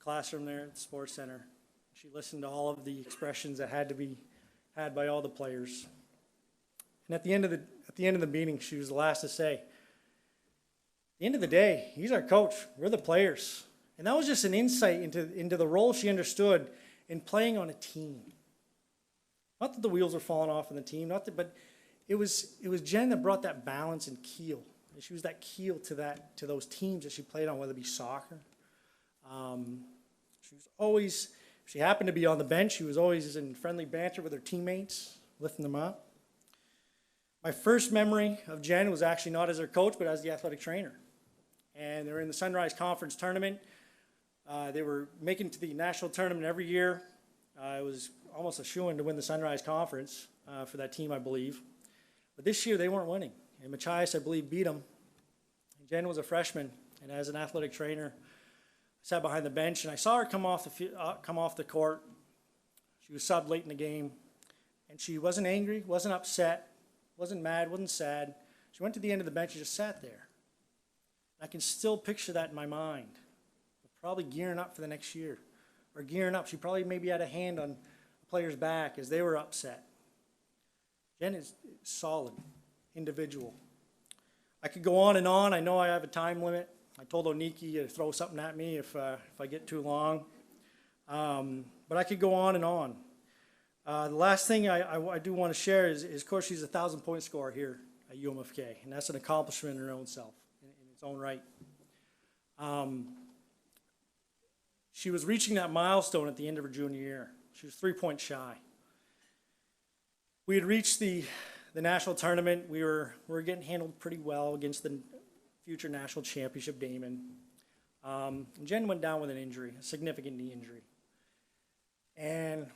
classroom there at the sports center. She listened to all of the expressions that had to be had by all the players. And at the end of the meeting, she was the last to say, the end of the day, he's our coach. We're the players. And that was just an insight into the role she understood in playing on a team. Not that the wheels were falling off in the team, but it was Jen that brought that balance and keel. And she was that keel to those teams that she played on, whether it be soccer. She was always, if she happened to be on the bench, she was always in friendly banter with her teammates, lifting them up. My first memory of Jen was actually not as her coach, but as the athletic trainer. And they were in the Sunrise Conference tournament. They were making it to the national tournament every year. It was almost a shoo-in to win the Sunrise Conference for that team, I believe. But this year, they weren't winning. And Machias, I believe, beat them. And Jen was a freshman, and as an athletic trainer, I sat behind the bench, and I saw her come off the court. She was subbed late in the game, and she wasn't angry, wasn't upset, wasn't mad, wasn't sad. She went to the end of the bench and just sat there. I can still picture that in my mind. Probably gearing up for the next year, or gearing up. She probably maybe had a hand on a player's back as they were upset. Jen is solid, individual. I could go on and on. I know I have a time limit. I told Oniki to throw something at me if I get too long. But I could go on and on. The last thing I do want to share is, of course, she's a 1,000-point scorer here at UMFK, and that's an accomplishment in her own self, in its own right. She was reaching that milestone at the end of her junior year. She was 3 points shy. We had reached the national tournament. We were getting handled pretty well against the future national championship Damon. And Jen went down with an injury, a significant knee injury. And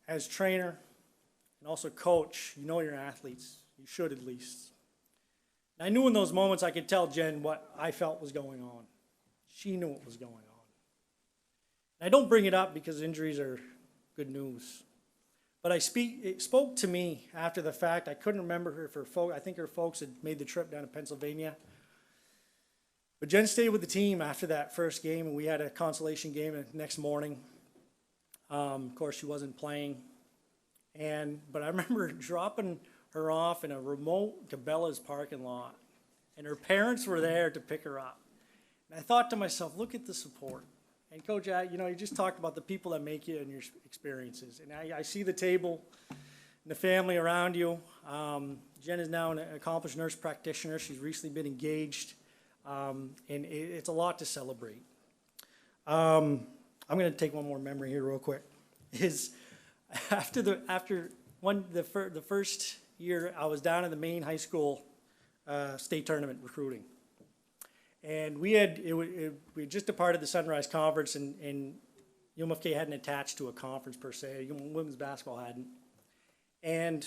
as trainer and also coach, you know your athletes. You should at least. And I knew in those moments I could tell Jen what I felt was going on. She knew what was going on. And I don't bring it up because injuries are good news. But it spoke to me after the fact. I couldn't remember her if her folks, I think her folks had made the trip down to Pennsylvania. But Jen stayed with the team after that first game, and we had a consolation game the next morning. Of course, she wasn't playing. But I remember dropping her off in a remote Cabela's parking lot, and her parents were there to pick her up. And I thought to myself, look at the support. And Coach, you just talked about the people that make you and your experiences. And I see the table and the family around you. Jen is now an accomplished nurse practitioner. She's recently been engaged. And it's a lot to celebrate. I'm going to take one more memory here real quick. Is after the first year, I was down in the Maine high school state tournament recruiting. And we had just departed the Sunrise Conference, and UMFK hadn't attached to a conference per se. Women's basketball hadn't. And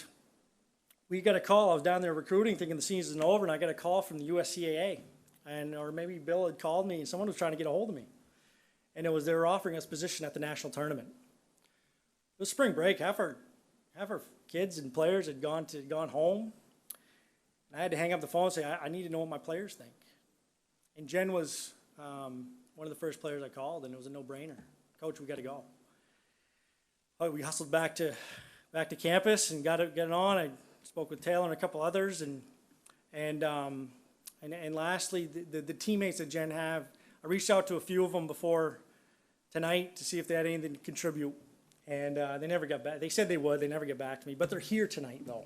we got a call. I was down there recruiting, thinking the season's over, and I got a call from the USCAA, or maybe Bill had called me, and someone was trying to get a hold of me. And they were offering us position at the national tournament. It was spring break. Half our kids and players had gone home. And I had to hang up the phone and say, I need to know what my players think. And Jen was one of the first players I called, and it was a no-brainer. Coach, we got to go. We hustled back to campus and got it on. I spoke with Taylor and a couple others, and lastly, the teammates that Jen have. I reached out to a few of them before tonight to see if they had anything to contribute, and they never got back. They said they would. They never get back to me, but they're here tonight, though.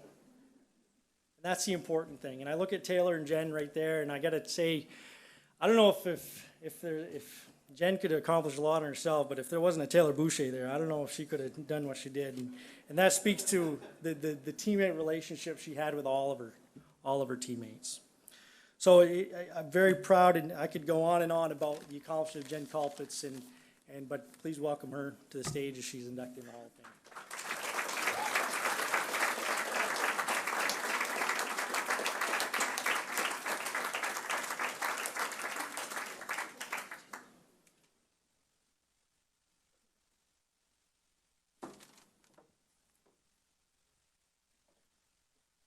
And that's the important thing. And I look at Taylor and Jen right there, and I got to say, I don't know if Jen could have accomplished a lot on herself, but if there wasn't a Taylor Boucher there, I don't know if she could have done what she did. And that speaks to the teammate relationship she had with all of her teammates. So I'm very proud, and I could go on and on about the accomplishment of Jen Colpitz, but please welcome her to the stage as she's inducted in the Hall of Fame.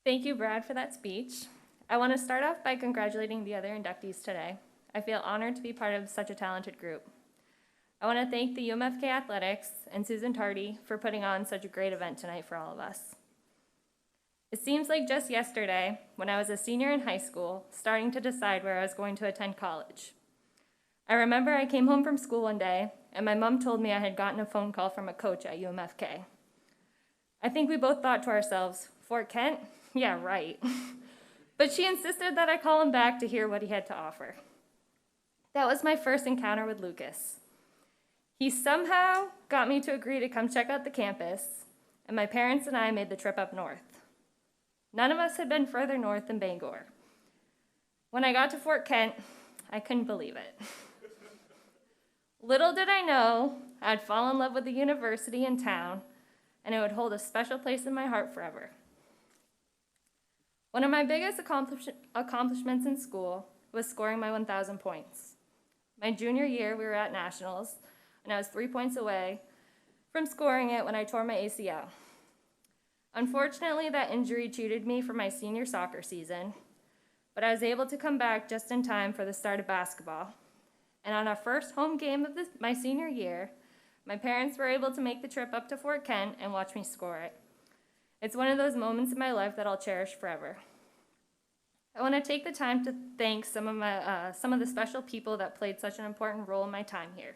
Thank you, Brad, for that speech. I want to start off by congratulating the other inductees today. I feel honored to be part of such a talented group. I want to thank the UMFK Athletics and Susan Tardy for putting on such a great event tonight for all of us. It seems like just yesterday, when I was a senior in high school, starting to decide where I was going to attend college. I remember I came home from school one day, and my mom told me I had gotten a phone call from a coach at UMFK. I think we both thought to ourselves, Fort Kent? Yeah, right. But she insisted that I call him back to hear what he had to offer. That was my first encounter with Lucas. He somehow got me to agree to come check out the campus, and my parents and I made the trip up north. None of us had been further north than Bangor. When I got to Fort Kent, I couldn't believe it. Little did I know I'd fall in love with the university in town, and it would hold a special place in my heart forever. One of my biggest accomplishments in school was scoring my 1,000 points. My junior year, we were at nationals, and I was 3 points away from scoring it when I tore my ACL. Unfortunately, that injury cheated me for my senior soccer season, but I was able to come back just in time for the start of basketball. And on our first home game of my senior year, my parents were able to make the trip up to Fort Kent and watch me score it. It's one of those moments in my life that I'll cherish forever. I want to take the time to thank some of the special people that played such an important role in my time here.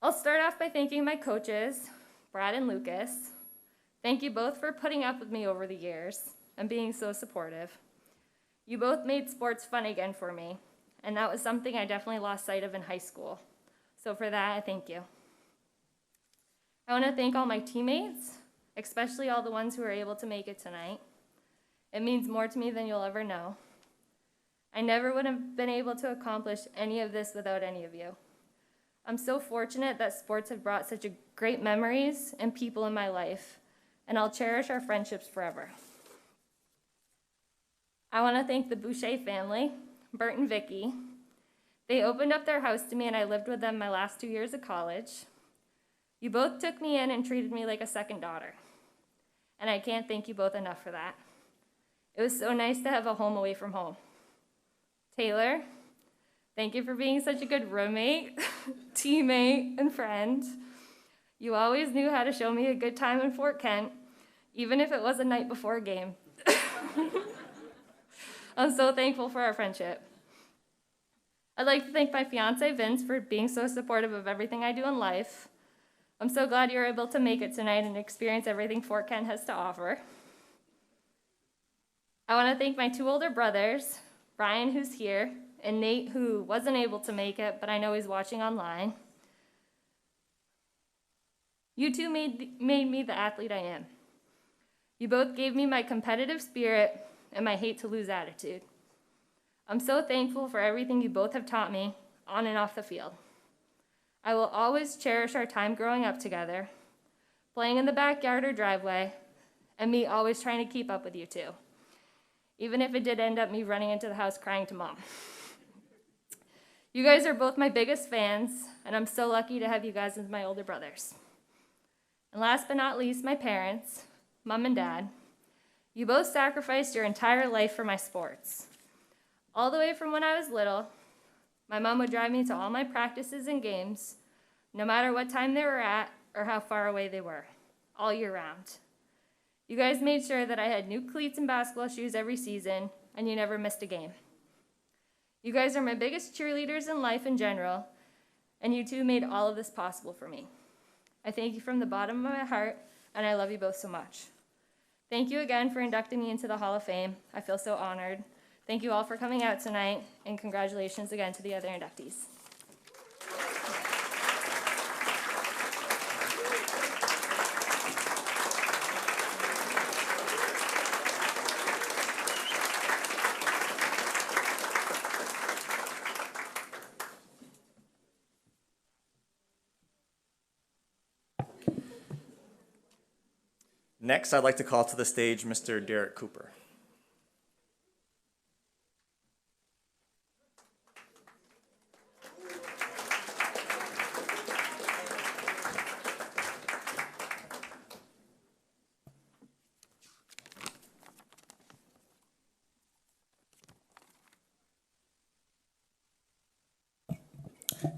I'll start off by thanking my coaches, Brad and Lucas. Thank you both for putting up with me over the years and being so supportive. You both made sports fun again for me, and that was something I definitely lost sight of in high school. So for that, I thank you. I want to thank all my teammates, especially all the ones who were able to make it tonight. It means more to me than you'll ever know. I never would have been able to accomplish any of this without any of you. I'm so fortunate that sports have brought such great memories and people in my life, and I'll cherish our friendships forever. I want to thank the Boucher family, Bert and Vicky. They opened up their house to me, and I lived with them my last 2 years of college. You both took me in and treated me like a second daughter, and I can't thank you both enough for that. It was so nice to have a home away from home. Taylor, thank you for being such a good roommate, teammate, and friend. You always knew how to show me a good time in Fort Kent, even if it was a night before a game. I'm so thankful for our friendship. I'd like to thank my fiance, Vince, for being so supportive of everything I do in life. I'm so glad you're able to make it tonight and experience everything Fort Kent has to offer. I want to thank my 2 older brothers, Brian, who's here, and Nate, who wasn't able to make it, but I know he's watching online. You two made me the athlete I am. You both gave me my competitive spirit and my hate-to-lose attitude. I'm so thankful for everything you both have taught me, on and off the field. I will always cherish our time growing up together, playing in the backyard or driveway, and me always trying to keep up with you two, even if it did end up me running into the house crying to Mom. You guys are both my biggest fans, and I'm so lucky to have you guys as my older brothers. And last but not least, my parents, Mom and Dad. You both sacrificed your entire life for my sports. All the way from when I was little, my mom would drive me to all my practices and games, no matter what time they were at or how far away they were, all year round. You guys made sure that I had new cleats and basketball shoes every season, and you never missed a game. You guys are my biggest cheerleaders in life in general, and you two made all of this possible for me. I thank you from the bottom of my heart, and I love you both so much. Thank you again for inducting me into the Hall of Fame. I feel so honored. Thank you all for coming out tonight, and congratulations again to the other inductees. Next, I'd like to call to the stage Mr. Derek Cooper.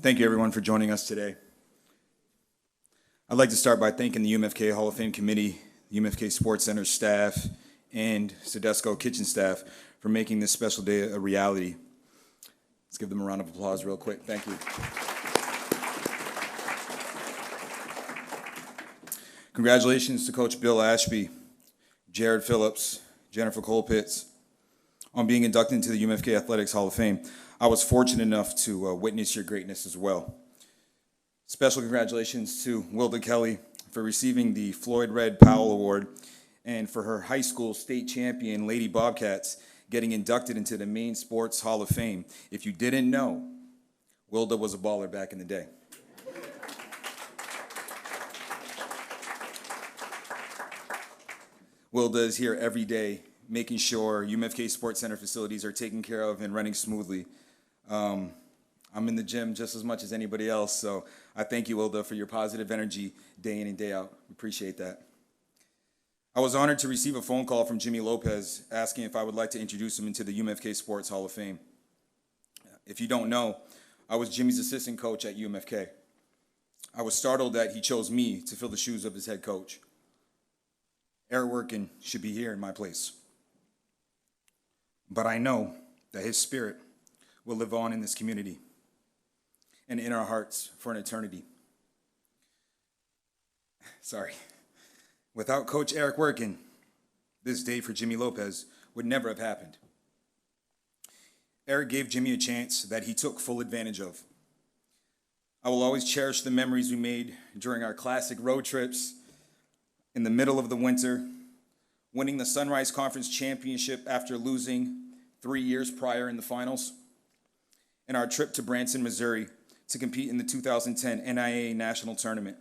Thank you, everyone, for joining us today. I'd like to start by thanking the UMFK Hall of Fame Committee, the UMFK Sports Center staff, and Sedesco kitchen staff for making this special day a reality. Let's give them a round of applause real quick. Thank you. Congratulations to Coach Bill Ashby, Jared Phillips, Jennifer Colpitts, on being inducted into the UMFK Athletics Hall of Fame. I was fortunate enough to witness your greatness as well. Special congratulations to Wilda Kelly for receiving the Floyd Red Powell Award, and for her high school state champion, Lady Bobcats, getting inducted into the Maine Sports Hall of Fame. If you didn't know, Wilda was a baller back in the day. Wilda is here every day, making sure UMFK Sports Center facilities are taken care of and running smoothly. I'm in the gym just as much as anybody else, so I thank you, Wilda, for your positive energy day in and day out. Appreciate that. I was honored to receive a phone call from Jimmy Lopez asking if I would like to introduce him into the UMFK Sports Hall of Fame. If you don't know, I was Jimmy's assistant coach at UMFK. I was startled that he chose me to fill the shoes of his head coach. Eric Workin should be here in my place. But I know that his spirit will live on in this community and in our hearts for an eternity. Sorry. Without Coach Eric Workin, this day for Jimmy Lopez would never have happened. Eric gave Jimmy a chance that he took full advantage of. I will always cherish the memories we made during our classic road trips in the middle of the winter, winning the Sunrise Conference Championship after losing 3 years prior in the finals, and our trip to Branson, Missouri to compete in the 2010 NIA National Tournament.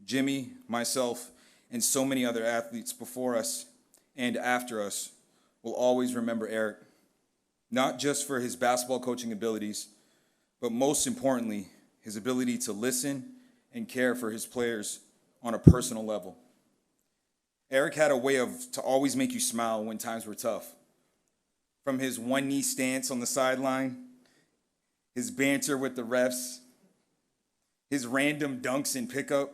Jimmy, myself, and so many other athletes before us and after us will always remember Eric, not just for his basketball coaching abilities, but most importantly, his ability to listen and care for his players on a personal level. Eric had a way to always make you smile when times were tough. From his one-knee stance on the sideline, his banter with the refs, his random dunks in pickup,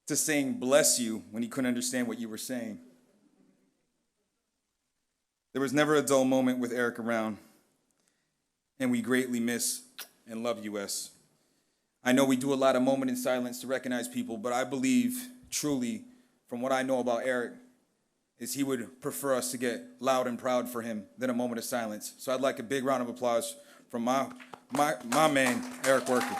to saying bless you when he couldn't understand what you were saying. There was never a dull moment with Eric around, and we greatly miss and love US. I know we do a lot of moment in silence to recognize people, but I believe truly, from what I know about Eric, is he would prefer us to get loud and proud for him than a moment of silence. So I'd like a big round of applause from my man, Eric Workin.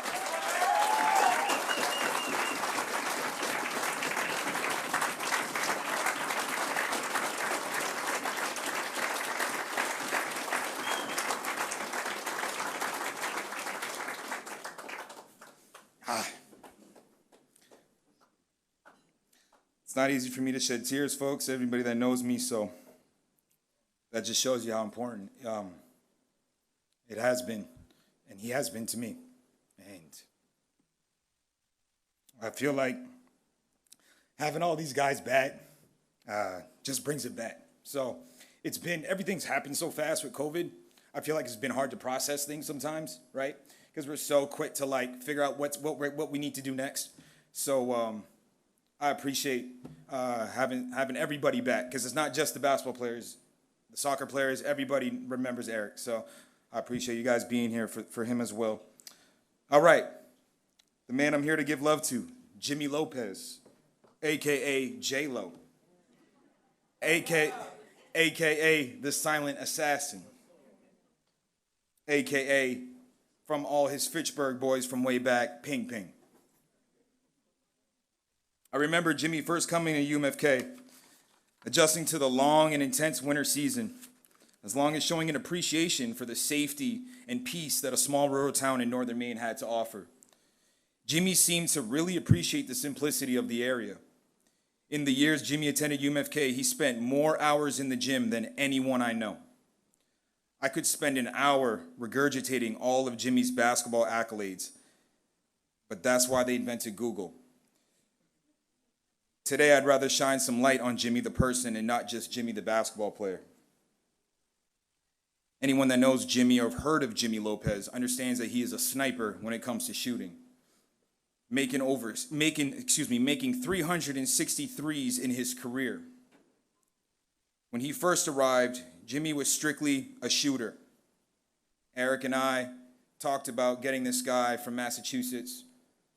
It's not easy for me to shed tears, folks, everybody that knows me, so that just shows you how important it has been, and he has been to me. And I feel like having all these guys back just brings it back. So everything's happened so fast with COVID. I feel like it's been hard to process things sometimes, right? Because we're so quick to figure out what we need to do next. So I appreciate having everybody back, because it's not just the basketball players, the soccer players, everybody remembers Eric. So I appreciate you guys being here for him as well. All right, the man I'm here to give love to, Jimmy Lopez, a.k.a. J-Lo, a.k.a. the Silent Assassin, a.k.a. from all his Fitchburg boys from way back, Ping Ping. I remember Jimmy first coming to UMFK, adjusting to the long and intense winter season, as long as showing an appreciation for the safety and peace that a small rural town in northern Maine had to offer. Jimmy seemed to really appreciate the simplicity of the area. In the years Jimmy attended UMFK, he spent more hours in the gym than anyone I know. I could spend an hour regurgitating all of Jimmy's basketball accolades, but that's why they invented Google. Today, I'd rather shine some light on Jimmy the person and not just Jimmy the basketball player. Anyone that knows Jimmy or have heard of Jimmy Lopez understands that he is a sniper when it comes to shooting. making 363s in his career. When he first arrived, Jimmy was strictly a shooter. Eric and I talked about getting this guy from Massachusetts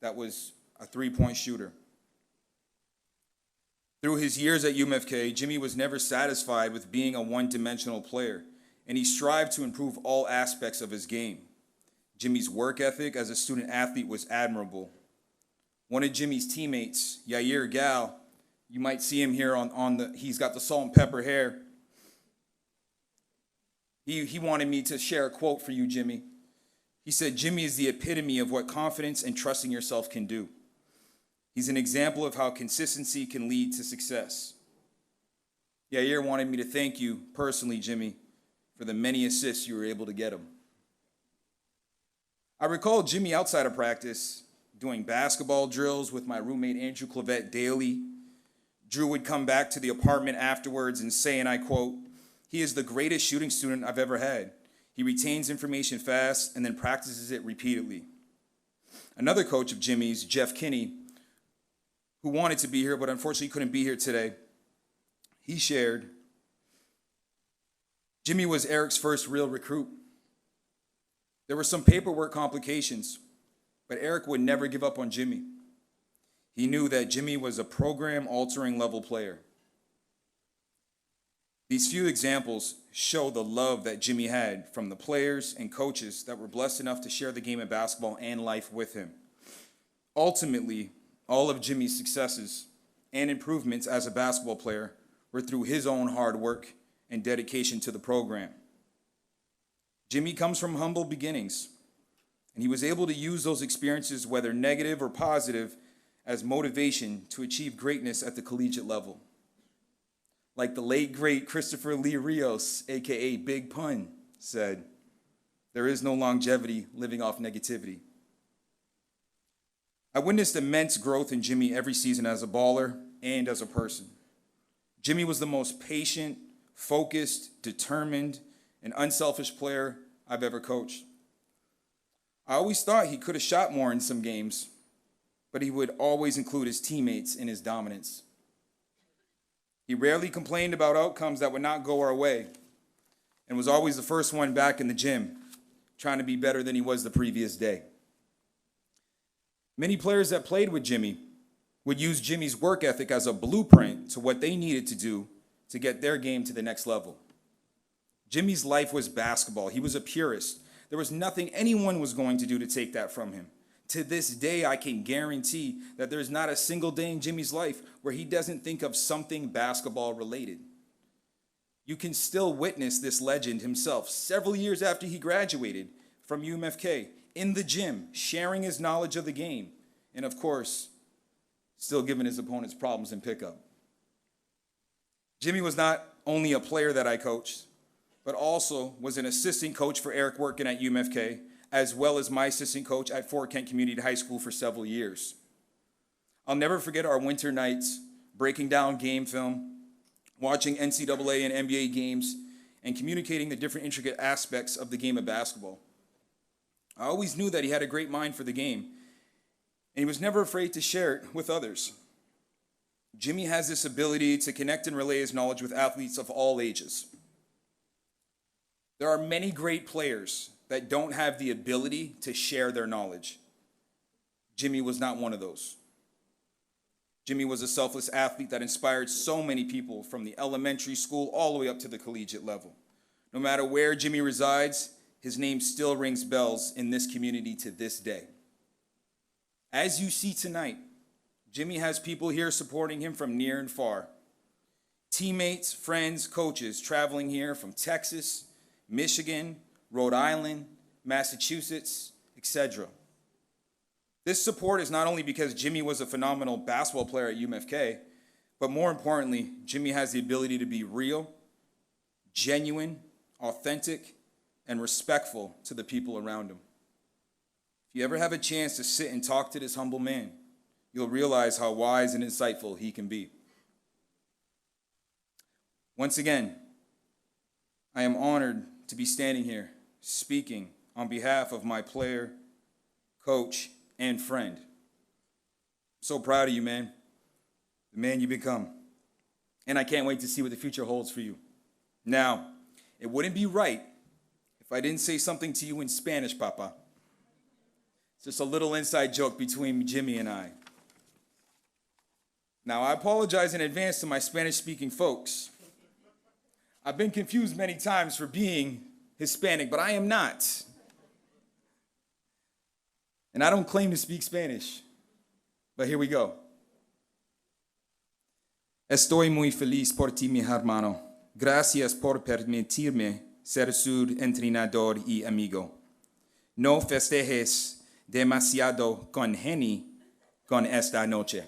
that was a three-point shooter. Through his years at UMFK, Jimmy was never satisfied with being a one-dimensional player, and he strived to improve all aspects of his game. Jimmy's work ethic as a student athlete was admirable. One of Jimmy's teammates, Yair Gal, you might see him here he's got the salt and pepper hair. He wanted me to share a quote for you, Jimmy. He said, "Jimmy is the epitome of what confidence and trusting yourself can do. He's an example of how consistency can lead to success." Yair wanted me to thank you personally, Jimmy, for the many assists you were able to get him. I recall Jimmy outside of practice doing basketball drills with my roommate Andrew Clavette daily. Drew would come back to the apartment afterwards and say, and I quote, "He is the greatest shooting student I've ever had. He retains information fast and then practices it repeatedly." Another coach of Jimmy's, Jeff Kinney, who wanted to be here but unfortunately couldn't be here today, he shared, "Jimmy was Eric's first real recruit. There were some paperwork complications, but Eric would never give up on Jimmy. He knew that Jimmy was a program-altering level player." These few examples show the love that Jimmy had from the players and coaches that were blessed enough to share the game of basketball and life with him. Ultimately, all of Jimmy's successes and improvements as a basketball player were through his own hard work and dedication to the program. Jimmy comes from humble beginnings, and he was able to use those experiences, whether negative or positive, as motivation to achieve greatness at the collegiate level. Like the late, great Christopher Lee Rios, aka Big Pun, said, "There is no longevity living off negativity." I witnessed immense growth in Jimmy every season as a baller and as a person. Jimmy was the most patient, focused, determined, and unselfish player I've ever coached. I always thought he could have shot more in some games, but he would always include his teammates in his dominance. He rarely complained about outcomes that would not go our way, and was always the first one back in the gym, trying to be better than he was the previous day. Many players that played with Jimmy would use Jimmy's work ethic as a blueprint to what they needed to do to get their game to the next level. Jimmy's life was basketball. He was a purist. There was nothing anyone was going to do to take that from him. To this day, I can guarantee that there's not a single day in Jimmy's life where he doesn't think of something basketball related. You can still witness this legend himself several years after he graduated from UMFK in the gym, sharing his knowledge of the game, and of course, still giving his opponents problems in pickup. Jimmy was not only a player that I coached, but also was an assistant coach for Eric working at UMFK, as well as my assistant coach at Fort Kent Community High School for several years. I'll never forget our winter nights, breaking down game film, watching NCAA and NBA games, and communicating the different intricate aspects of the game of basketball. I always knew that he had a great mind for the game, and he was never afraid to share it with others. Jimmy has this ability to connect and relay his knowledge with athletes of all ages. There are many great players that don't have the ability to share their knowledge. Jimmy was not one of those. Jimmy was a selfless athlete that inspired so many people from the elementary school all the way up to the collegiate level. No matter where Jimmy resides, his name still rings bells in this community to this day. As you see tonight, Jimmy has people here supporting him from near and far. Teammates, friends, coaches traveling here from Texas, Michigan, Rhode Island, Massachusetts, etc. This support is not only because Jimmy was a phenomenal basketball player at UMFK, but more importantly, Jimmy has the ability to be real, genuine, authentic, and respectful to the people around him. If you ever have a chance to sit and talk to this humble man, you'll realize how wise and insightful he can be. Once again, I am honored to be standing here speaking on behalf of my player, coach, and friend. So proud of you, man. The man you become. And I can't wait to see what the future holds for you. Now, it wouldn't be right if I didn't say something to you in Spanish, Papa. It's just a little inside joke between Jimmy and I. Now, I apologize in advance to my Spanish-speaking folks. I've been confused many times for being Hispanic, but I am not. And I don't claim to speak Spanish. But here we go. Estoy muy feliz por ti, mi hermano. Gracias por permitirme ser su entrenador y amigo. No festejes demasiado con Henny con esta noche.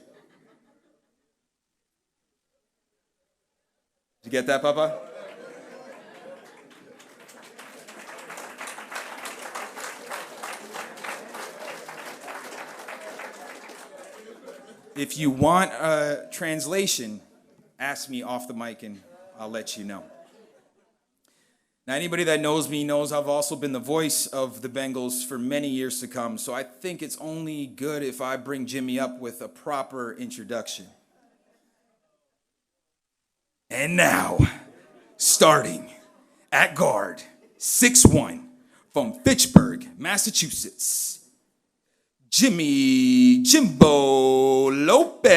Did you get that, Papa? If you want a translation, ask me off the mic and I'll let you know. Now, anybody that knows me knows I've also been the voice of the Bengals for many years to come, so I think it's only good if I bring Jimmy up with a proper introduction. And now, starting at guard, 6'1", from Fitchburg, Massachusetts, Jimmy Jimbo Lopez.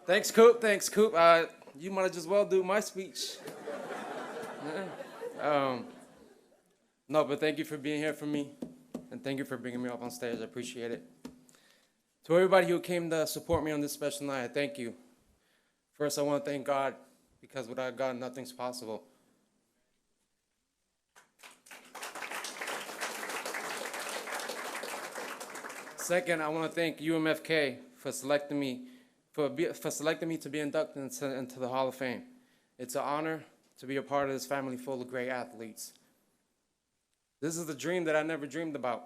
Thanks, Coop. Thanks, Coop. You might as well do my speech. No, but thank you for being here for me, and thank you for bringing me up on stage. I appreciate it. To everybody who came to support me on this special night, I thank you. First, I want to thank God, because without God, nothing's possible. Second, I want to thank UMFK for selecting me to be inducted into the Hall of Fame. It's an honor to be a part of this family full of great athletes. This is the dream that I never dreamed about.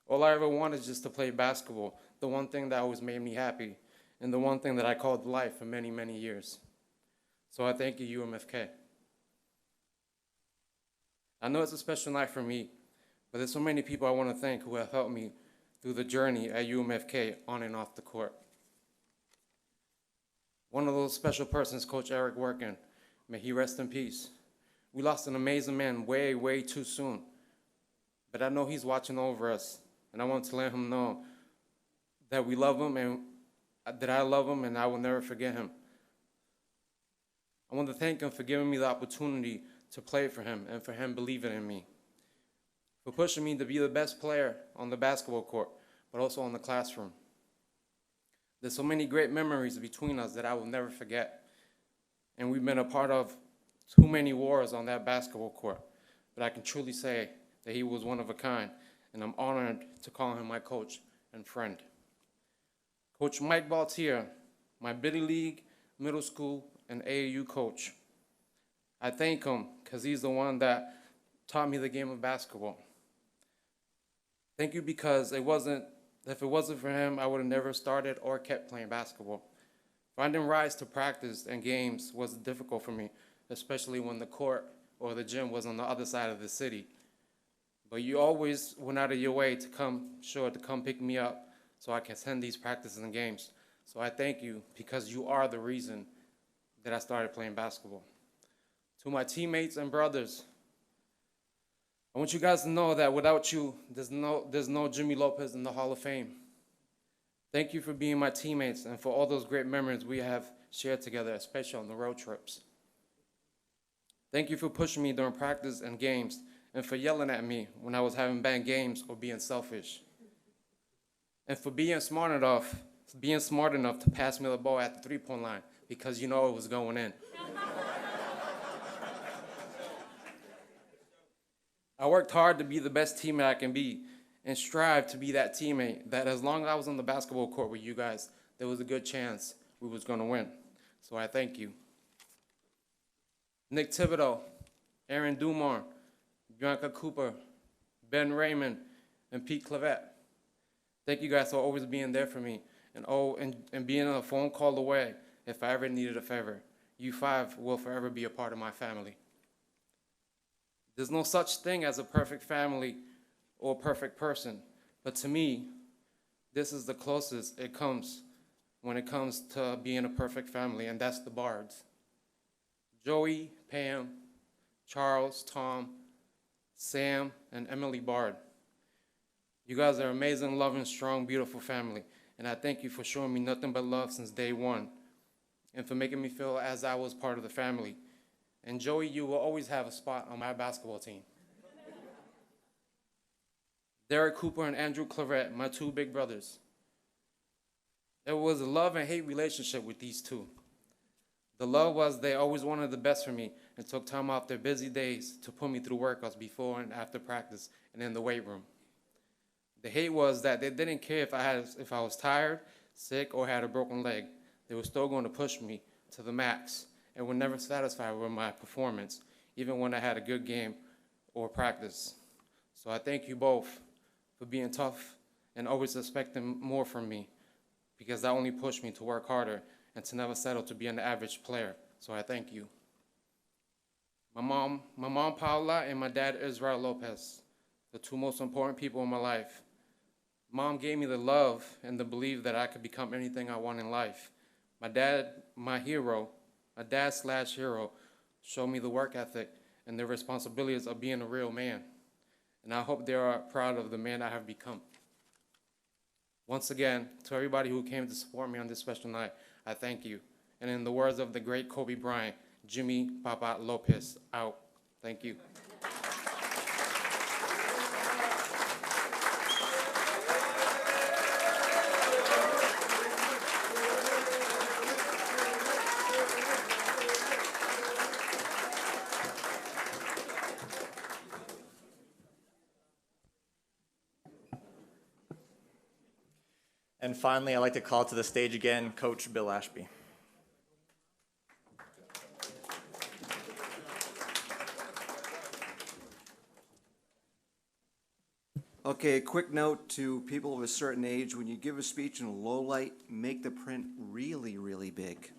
All I ever wanted is just to play basketball, the one thing that always made me happy, and the one thing that I called life for many, many years. So I thank you, UMFK. I know it's a special night for me, but there's so many people I want to thank who have helped me through the journey at UMFK on and off the court. One of those special persons, Coach Eric Workin. May he rest in peace. We lost an amazing man way, way too soon. But I know he's watching over us, and I want to let him know that we love him and that I love him and I will never forget him. I want to thank him for giving me the opportunity to play for him and for him believing in me, for pushing me to be the best player on the basketball court, but also in the classroom. There's so many great memories between us that I will never forget. And we've been a part of too many wars on that basketball court. But I can truly say that he was one of a kind, and I'm honored to call him my coach and friend. Coach Mike Baltier, my Biddy League, middle school, and AAU coach. I thank him because he's the one that taught me the game of basketball. Thank you, because if it wasn't for him, I would have never started or kept playing basketball. Finding rides to practice and games was difficult for me, especially when the court or the gym was on the other side of the city. But you always went out of your way to come pick me up so I can attend these practices and games. So I thank you, because you are the reason that I started playing basketball. To my teammates and brothers, I want you guys to know that without you, there's no Jimmy Lopez in the Hall of Fame. Thank you for being my teammates and for all those great memories we have shared together, especially on the road trips. Thank you for pushing me during practice and games and for yelling at me when I was having bad games or being selfish. And for being smart enough to pass me the ball at the three-point line, because you know it was going in. I worked hard to be the best teammate I can be and strive to be that teammate that as long as I was on the basketball court with you guys, there was a good chance we was going to win. So I thank you. Nick Thibodeau, Aaron Dumar, Bianca Cooper, Ben Raymond, and Pete Clavette. Thank you guys for always being there for me and being a phone call away if I ever needed a favor. You five will forever be a part of my family. There's no such thing as a perfect family or perfect person, but to me, this is the closest it comes when it comes to being a perfect family, and that's the Bards. Joey, Pam, Charles, Tom, Sam, and Emily Bard. You guys are amazing, loving, strong, beautiful family, and I thank you for showing me nothing but love since day one, and for making me feel as I was part of the family. And Joey, you will always have a spot on my basketball team. Derek Cooper and Andrew Claret, my two big brothers. There was a love and hate relationship with these two. The love was they always wanted the best for me and took time off their busy days to put me through workouts before and after practice and in the weight room. The hate was that they didn't care if I was tired, sick, or had a broken leg. They were still going to push me to the max and were never satisfied with my performance, even when I had a good game or practice. So I thank you both for being tough and always expecting more from me, because that only pushed me to work harder and to never settle to be an average player. So I thank you. My mom Paula and my dad Israel Lopez, the two most important people in my life. Mom gave me the love and the belief that I could become anything I want in life. My dad, my hero, my dad/hero, showed me the work ethic and the responsibilities of being a real man. And I hope they are proud of the man I have become. Once again, to everybody who came to support me on this special night, I thank you. And in the words of the great Kobe Bryant, Jimmy Papa Lopez, out. Thank you. And finally, I'd like to call to the stage again Coach Bill Ashby. Okay, a quick note to people of a certain age, when you give a speech in a low light, make the print really, really big.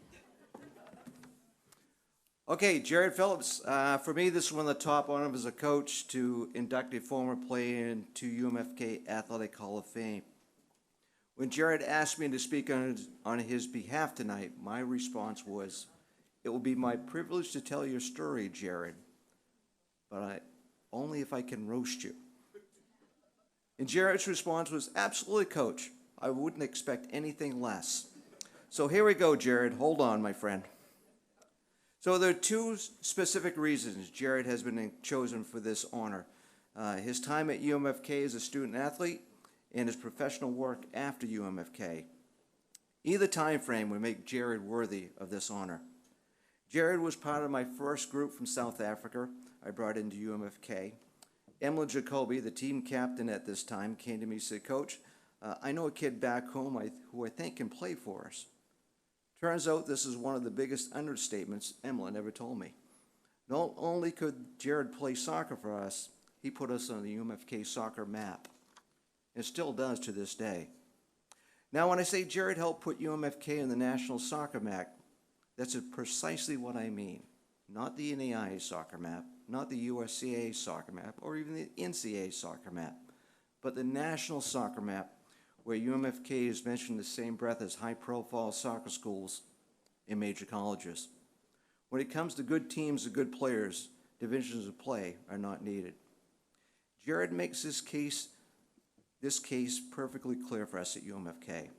Okay, Jared Phillips. For me, this is one of the top honors as a coach to induct a former player into UMFK Athletic Hall of Fame. When Jared asked me to speak on his behalf tonight, my response was, "It will be my privilege to tell your story, Jared, but only if I can roast you." And Jared's response was, "Absolutely, Coach. I wouldn't expect anything less." So here we go, Jared. Hold on, my friend. So there are two specific reasons Jared has been chosen for this honor. His time at UMFK as a student athlete and his professional work after UMFK. Either time frame would make Jared worthy of this honor. Jared was part of my first group from South Africa I brought into UMFK. Emily Jacoby, the team captain at this time, came to me and said, "Coach, I know a kid back home who I think can play for us." Turns out this is one of the biggest understatements Emily ever told me. Not only could Jared play soccer for us, he put us on the UMFK soccer map. It still does to this day. Now, when I say Jared helped put UMFK in the national soccer map, that's precisely what I mean. Not the NAIA soccer map, not the USCA soccer map, or even the NCAA soccer map, but the national soccer map, where UMFK is mentioned in the same breath as high-profile soccer schools and major colleges. When it comes to good teams and good players, divisions of play are not needed. Jared makes this case perfectly clear for us at UMFK.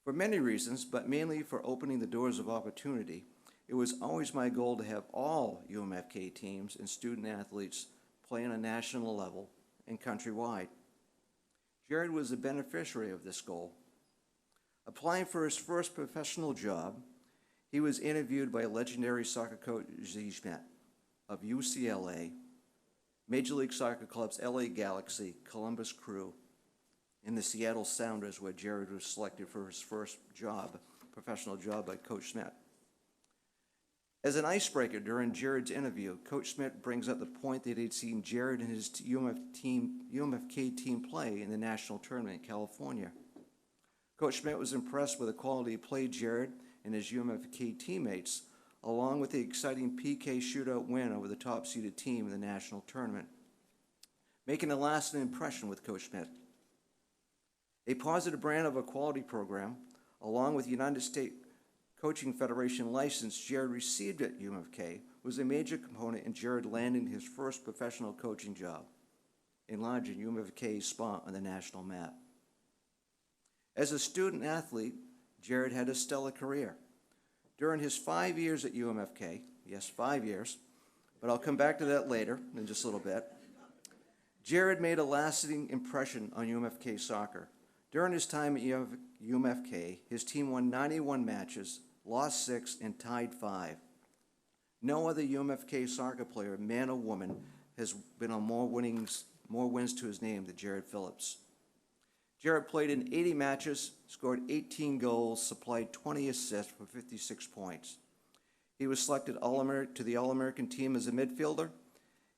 For many reasons, but mainly for opening the doors of opportunity, it was always my goal to have all UMFK teams and student athletes play on a national level and countrywide. Jared was the beneficiary of this goal. Applying for his first professional job, he was interviewed by legendary soccer coach Zizmet of UCLA, Major League Soccer clubs LA Galaxy, Columbus Crew, and the Seattle Sounders, where Jared was selected for his first job, professional job by Coach Schmidt. As an icebreaker during Jared's interview, Coach Smith brings up the point that he'd seen Jared and his UMFK team play in the national tournament in California. Coach Smith was impressed with the quality of play Jared and his UMFK teammates, along with the exciting PK shootout win over the top-seeded team in the national tournament, making a lasting impression with Coach Smith. A positive brand of a quality program, along with United States Coaching Federation license Jared received at UMFK, was a major component in Jared landing his first professional coaching job, enlarging UMFK's spot on the national map. As a student athlete, Jared had a stellar career. During his 5 years at UMFK, yes, 5 years, but I'll come back to that later in just a little bit, Jared made a lasting impression on UMFK soccer. During his time at UMFK, his team won 91 matches, lost 6, and tied 5. No other UMFK soccer player, man or woman, has been on more wins to his name than Jared Phillips. Jared played in 80 matches, scored 18 goals, supplied 20 assists for 56 points. He was selected to the All-American team as a midfielder.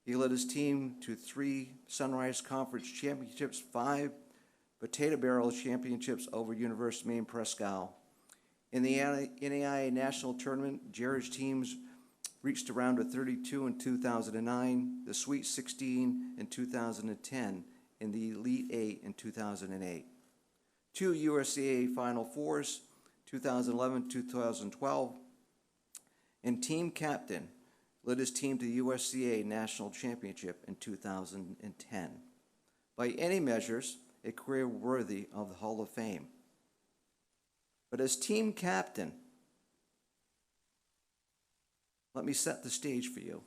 He led his team to 3 Sunrise Conference championships, 5 Potato Barrel championships over University of Maine Presque. In the NAIA National Tournament, Jared's teams reached a round of 32 in 2009, the Sweet 16 in 2010, and the Elite 8 in 2008. 2 USCA Final Fours, 2011-2012, and team captain led his team to the USCA National Championship in 2010. By any measures, a career worthy of the Hall of Fame. But as team captain, let me set the stage for you.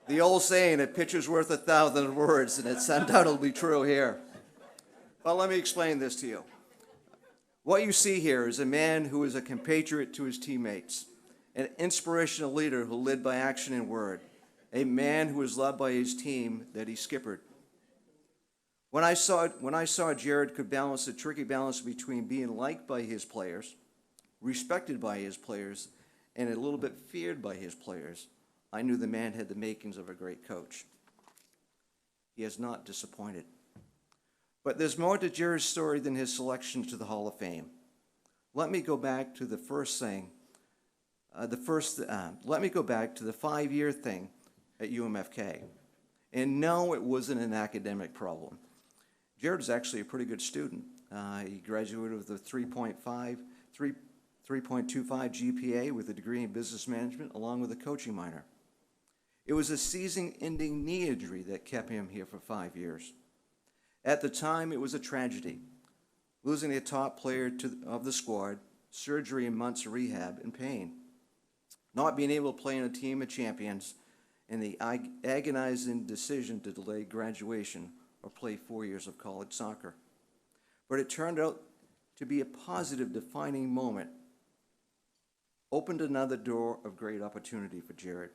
The old saying, a picture's worth 1,000 words, and it's undoubtedly true here. Well, let me explain this to you. What you see here is a man who is a compatriot to his teammates, an inspirational leader who led by action and word, a man who was loved by his team that he skippered. When I saw Jared could balance the tricky balance between being liked by his players, respected by his players, and a little bit feared by his players, I knew the man had the makings of a great coach. He has not disappointed. But there's more to Jared's story than his selection to the Hall of Fame. Let me go back to the first thing. Let me go back to the 5-year thing at UMFK. And no, it wasn't an academic problem. Jared is actually a pretty good student. He graduated with a 3.25 GPA with a degree in business management, along with a coaching minor. It was a season-ending knee injury that kept him here for 5 years. At the time, it was a tragedy, losing a top player of the squad, surgery and months of rehab, and pain. Not being able to play in a team of champions, and the agonizing decision to delay graduation or play 4 years of college soccer. But it turned out to be a positive, defining moment. Opened another door of great opportunity for Jared.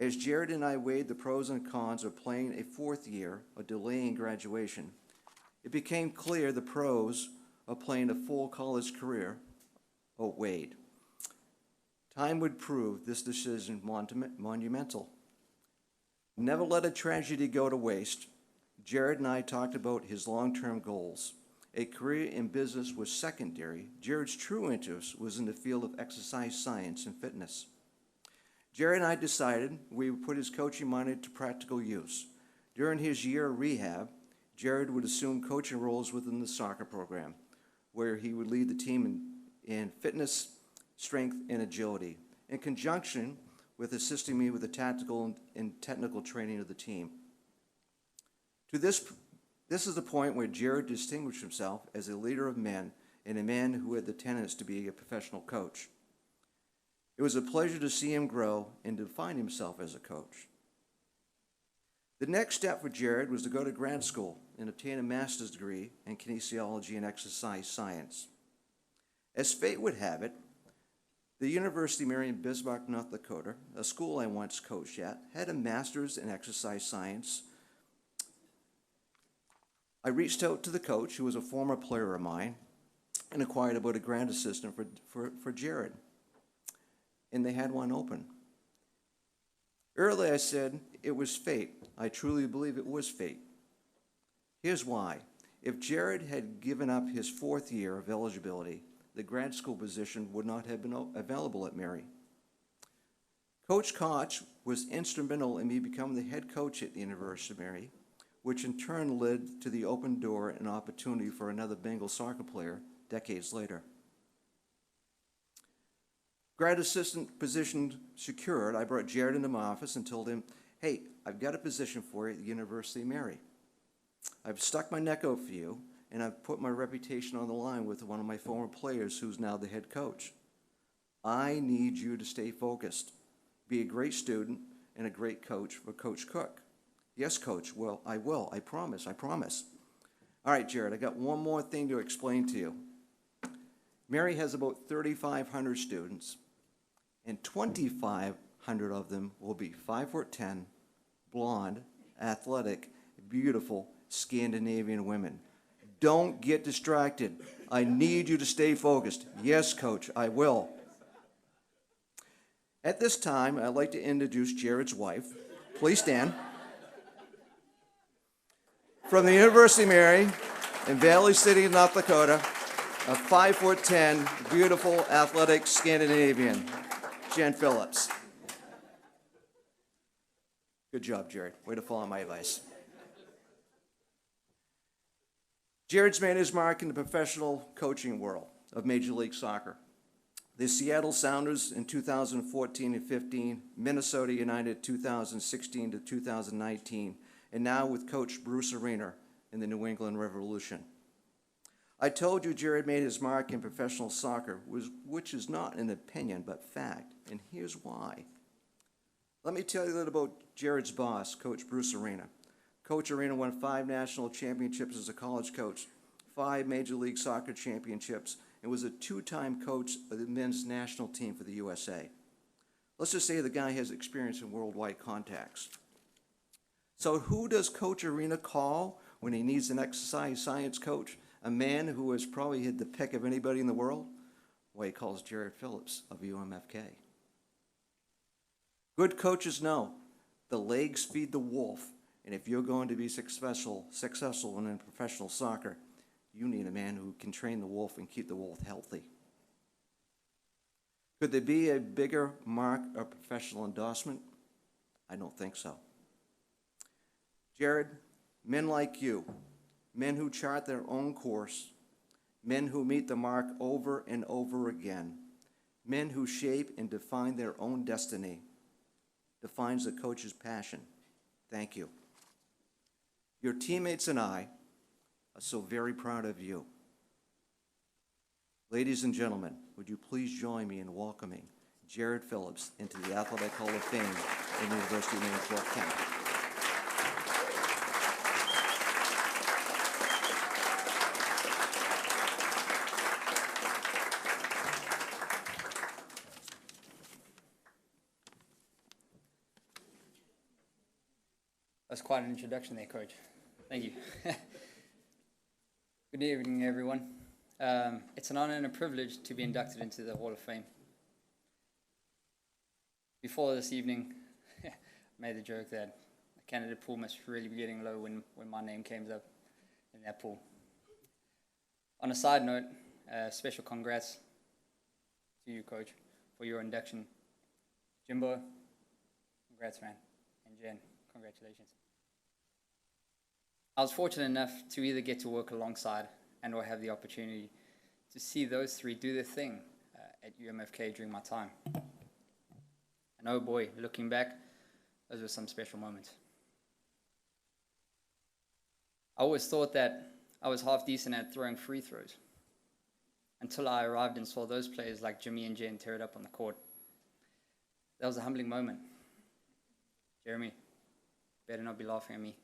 As Jared and I weighed the pros and cons of playing a 4th year or delaying graduation, it became clear the pros of playing a full college career outweighed. Time would prove this decision monumental. Never let a tragedy go to waste. Jared and I talked about his long-term goals. A career in business was secondary. Jared's true interest was in the field of exercise science and fitness. Jared and I decided we would put his coaching minor to practical use. During his year of rehab, Jared would assume coaching roles within the soccer program, where he would lead the team in fitness, strength, and agility, in conjunction with assisting me with the tactical and technical training of the team. This is the point where Jared distinguished himself as a leader of men and a man who had the tenets to be a professional coach. It was a pleasure to see him grow and define himself as a coach. The next step for Jared was to go to grad school and obtain a master's degree in kinesiology and exercise science. As fate would have it, the University of Mary in Bismarck, North Dakota, a school I once coached at, had a master's in exercise science. I reached out to the coach, who was a former player of mine, and inquired about a grant assistant for Jared. And they had one open. Earlier I said it was fate. I truly believe it was fate. Here's why. If Jared had given up his 4th year of eligibility, the grad school position would not have been available at Mary. Coach Koch was instrumental in me becoming the head coach at the University of Mary, which in turn led to the open door and opportunity for another Bengals soccer player decades later. Grad assistant position secured, I brought Jared into my office and told him, hey, I've got a position for you at the University of Mary. I've stuck my neck out for you, and I've put my reputation on the line with one of my former players who's now the head coach. I need you to stay focused, be a great student, and a great coach for Coach Cook. Yes, Coach, well, I will, I promise. All right, Jared, I got one more thing to explain to you. Mary has about 3,500 students, and 2,500 of them will be 5'10", blonde, athletic, beautiful Scandinavian women. Don't get distracted. I need you to stay focused. Yes, Coach, I will. At this time, I'd like to introduce Jared's wife. Please stand. From the University of Mary in Valley City, North Dakota, a 5'10", beautiful, athletic Scandinavian, Jen Phillips. Good job, Jared. Way to follow my advice. Jared's made his mark in the professional coaching world of Major League Soccer. The Seattle Sounders in 2014 and 15, Minnesota United 2016 to 2019, and now with Coach Bruce Arena in the New England Revolution. I told you Jared made his mark in professional soccer, which is not an opinion but fact, and here's why. Let me tell you a little about Jared's boss, Coach Bruce Arena. Coach Arena won 5 national championships as a college coach, 5 Major League Soccer championships, and was a 2-time coach of the men's national team for the USA. Let's just say the guy has experience in worldwide contacts. So who does Coach Arena call when he needs an exercise science coach? A man who has probably had the pick of anybody in the world? Well, he calls Jared Phillips of UMFK. Good coaches know the legs feed the wolf. And if you're going to be successful in professional soccer, you need a man who can train the wolf and keep the wolf healthy. Could there be a bigger mark of professional endorsement? I don't think so. Jared, men like you, men who chart their own course, men who meet the mark over and over again, men who shape and define their own destiny, defines the coach's passion. Thank you. Your teammates and I are so very proud of you. Ladies and gentlemen, would you please join me in welcoming Jared Phillips into the Athletic Hall of Fame in the University of Minnesota County. That's quite an introduction there, Coach. Thank you. Good evening, everyone. It's an honor and a privilege to be inducted into the Hall of Fame. Before this evening, I made the joke that the candidate pool must really be getting low when my name came up in that pool. On a side note, special congrats to you, Coach, for your induction. Jimbo, congrats, man. And Jen, congratulations. I was fortunate enough to either get to work alongside and or have the opportunity to see those three do their thing at UMFK during my time. And oh boy, looking back, those were some special moments. I always thought that I was half decent at throwing free throws until I arrived and saw those players like Jimmy and Jen tear it up on the court. That was a humbling moment. Jeremy, better not be laughing at me.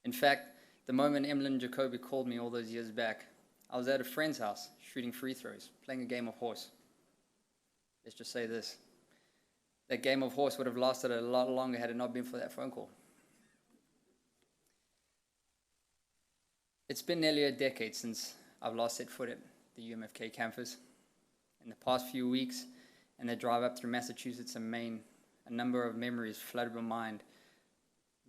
In fact, the moment Emlyn Jacoby called me all those years back, I was at a friend's house shooting free throws, playing a game of horse. Let's just say this. That game of horse would have lasted a lot longer had it not been for that phone call. It's been nearly a decade since I've last set foot at the UMFK campus. In the past few weeks, and the drive up through Massachusetts and Maine, a number of memories flooded my mind,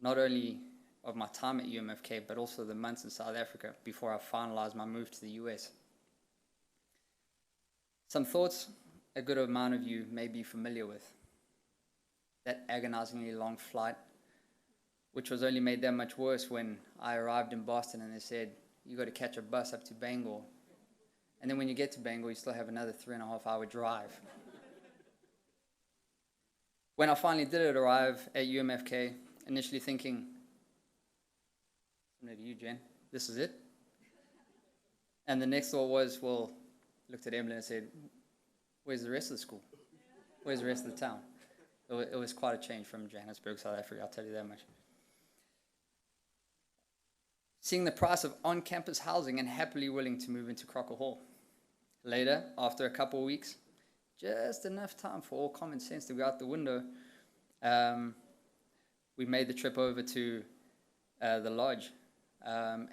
not only of my time at UMFK, but also the months in South Africa before I finalized my move to the US. Some thoughts a good amount of you may be familiar with. That agonizingly long flight, which was only made that much worse when I arrived in Boston and they said, you got to catch a bus up to Bangor. And then when you get to Bangor, you still have another 3.5-hour drive. When I finally did arrive at UMFK, initially thinking, similar to you, Jen, this is it? And the next thought was, well, looked at Emily and said, where's the rest of the school? Where's the rest of the town? It was quite a change from Johannesburg, South Africa, I'll tell you that much. Seeing the price of on-campus housing and happily willing to move into Crocker Hall. Later, after a couple of weeks, just enough time for all common sense to go out the window, we made the trip over to the lodge. And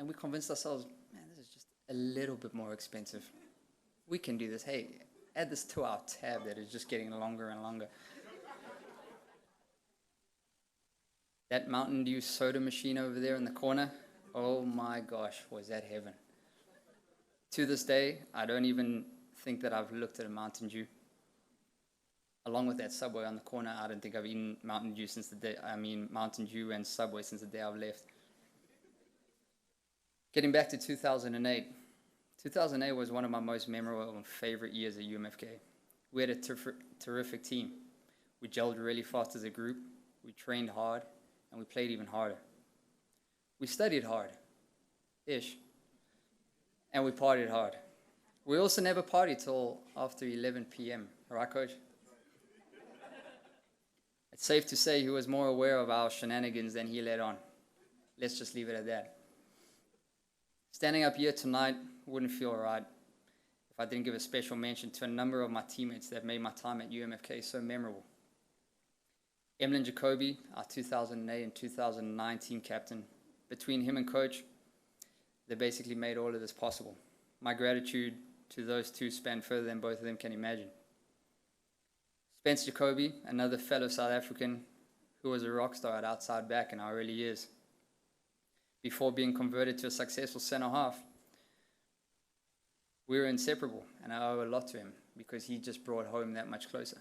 we convinced ourselves, man, this is just a little bit more expensive. We can do this. Hey, add this to our tab that is just getting longer and longer. That Mountain Dew soda machine over there in the corner, oh my gosh, was that heaven. To this day, I don't even think that I've looked at a Mountain Dew. Along with that Subway on the corner, I don't think I've eaten Mountain Dew Mountain Dew and Subway since the day I've left. Getting back to 2008. 2008 was one of my most memorable and favorite years at UMFK. We had a terrific team. We gelled really fast as a group. We trained hard, and we played even harder. We studied hard-ish, and we partied hard. We also never partied till after 11 p.m., right, Coach? It's safe to say he was more aware of our shenanigans than he let on. Let's just leave it at that. Standing up here tonight wouldn't feel right if I didn't give a special mention to a number of my teammates that made my time at UMFK so memorable. Emlyn Jacoby, our 2008 and 2019 captain. Between him and Coach, they basically made all of this possible. My gratitude to those two span further than both of them can imagine. Spence Jacoby, another fellow South African who was a rock star at outside back in our early years. Before being converted to a successful center half, we were inseparable, and I owe a lot to him because he just brought home that much closer.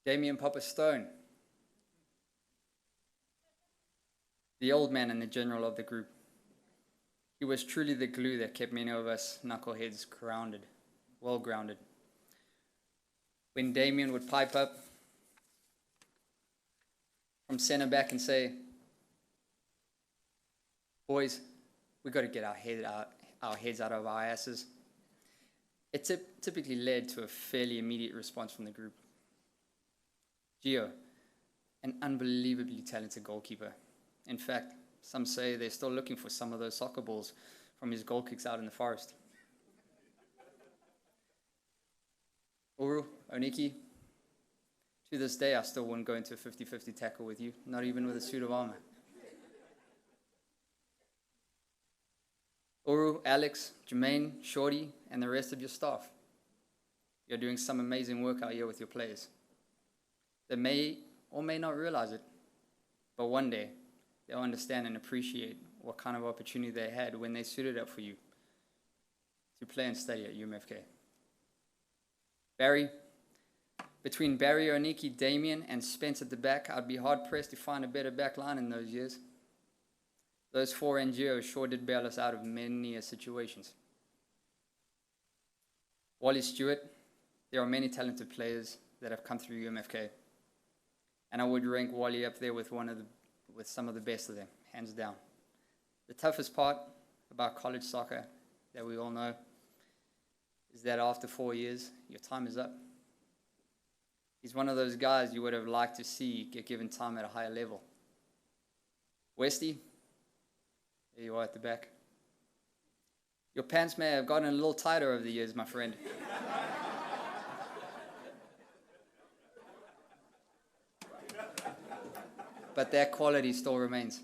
Damian Papa Stone, the old man and the general of the group. He was truly the glue that kept many of us knuckleheads grounded, well grounded. When Damian would pipe up from center back and say, boys, we got to get our heads out of our asses, it typically led to a fairly immediate response from the group. Gio, an unbelievably talented goalkeeper. In fact, some say they're still looking for some of those soccer balls from his goal kicks out in the forest. Uru, Oniki, to this day I still wouldn't go into a 50-50 tackle with you, not even with a suit of armor. Uru, Alex, Jermaine, Shorty, and the rest of your staff. You're doing some amazing work out here with your players. They may or may not realize it, but one day they'll understand and appreciate what kind of opportunity they had when they suited up for you to play and study at UMFK. Barry, between Barry, Oniki, Damien, and Spence at the back, I'd be hard-pressed to find a better back line in those years. Those four NGOs sure did bail us out of many situations. Wally Stewart, there are many talented players that have come through UMFK, and I would rank Wally up there with some of the best of them, hands down. The toughest part about college soccer that we all know is that after 4 years, your time is up. He's one of those guys you would have liked to see get given time at a higher level. Westy, there you are at the back. Your pants may have gotten a little tighter over the years, my friend. But that quality still remains.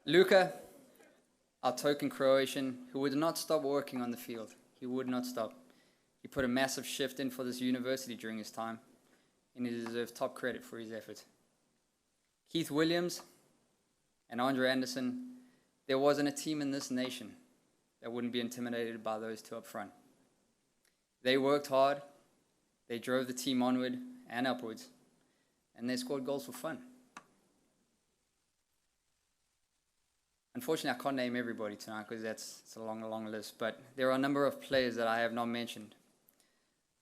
Luka, our token Croatian, who would not stop working on the field. He would not stop. He put a massive shift in for this university during his time, and he deserves top credit for his efforts. Keith Williams and Andre Anderson, there wasn't a team in this nation that wouldn't be intimidated by those two up front. They worked hard, they drove the team onward and upwards, and they scored goals for fun. Unfortunately, I can't name everybody tonight because it's a long list, but there are a number of players that I have not mentioned.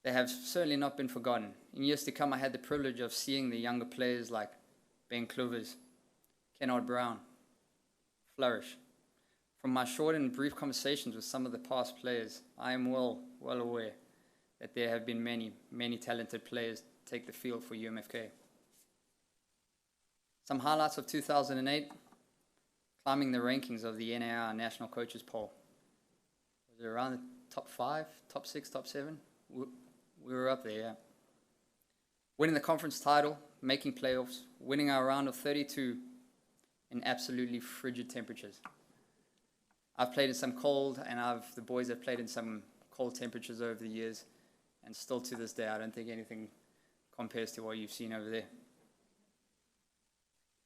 They have certainly not been forgotten. In years to come, I had the privilege of seeing the younger players like Ben Clovers, Kennard Brown, flourish. From my short and brief conversations with some of the past players, I am well aware that there have been many talented players take the field for UMFK. Some highlights of 2008, climbing the rankings of the NAR National Coaches Poll. Was it around the top 5, top 6, top 7? We were up there, yeah. Winning the conference title, making playoffs, winning our round of 32 in absolutely frigid temperatures. I've played in some cold, and the boys have played in some cold temperatures over the years, and still to this day, I don't think anything compares to what you've seen over there.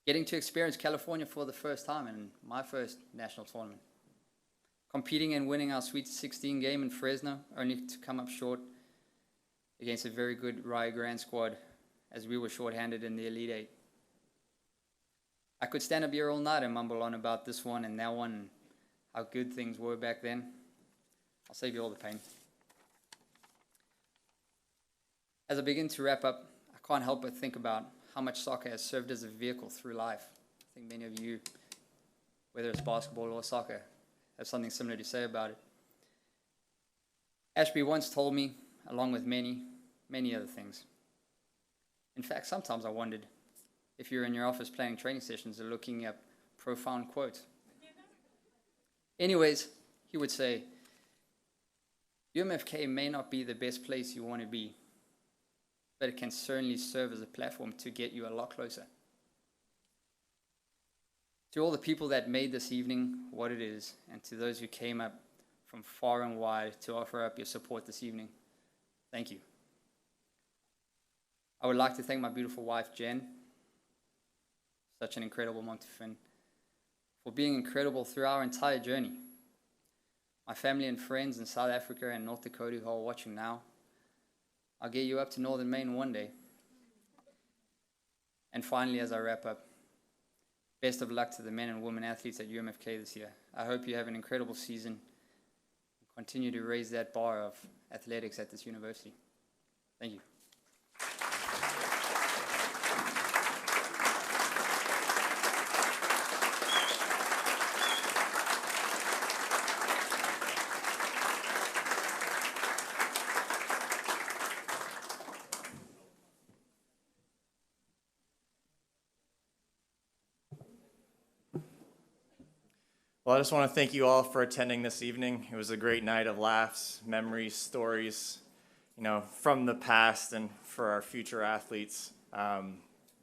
Getting to experience California for the first time in my first national tournament. Competing and winning our Sweet 16 game in Fresno, only to come up short against a very good Rio Grande squad, as we were shorthanded in the Elite Eight. I could stand up here all night and mumble on about this one and that one, and how good things were back then. I'll save you all the pain. As I begin to wrap up, I can't help but think about how much soccer has served as a vehicle through life. I think many of you, whether it's basketball or soccer, have something similar to say about it. Ashby once told me, along with many other things. In fact, sometimes I wondered if you're in your office planning training sessions or looking up profound quotes. Anyways, he would say, UMFK may not be the best place you want to be, but it can certainly serve as a platform to get you a lot closer. To all the people that made this evening what it is, and to those who came up from far and wide to offer up your support this evening, thank you. I would like to thank my beautiful wife, Jen, such an incredible mom to Finn, for being incredible through our entire journey. My family and friends in South Africa and North Dakota who are watching now, I'll get you up to Northern Maine one day. And finally, as I wrap up, best of luck to the men and women athletes at UMFK this year. I hope you have an incredible season and continue to raise that bar of athletics at this university. Thank you. Well, I just want to thank you all for attending this evening. It was a great night of laughs, memories, stories, from the past and for our future athletes.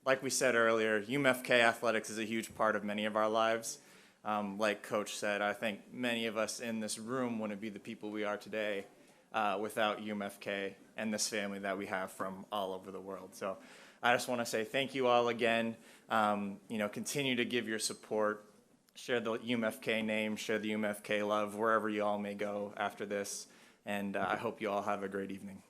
Like we said earlier, UMFK athletics is a huge part of many of our lives. Like Coach said, I think many of us in this room wouldn't be the people we are today without UMFK and this family that we have from all over the world. So I just want to say thank you all again. Continue to give your support. Share the UMFK name, share the UMFK love wherever you all may go after this. And I hope you all have a great evening.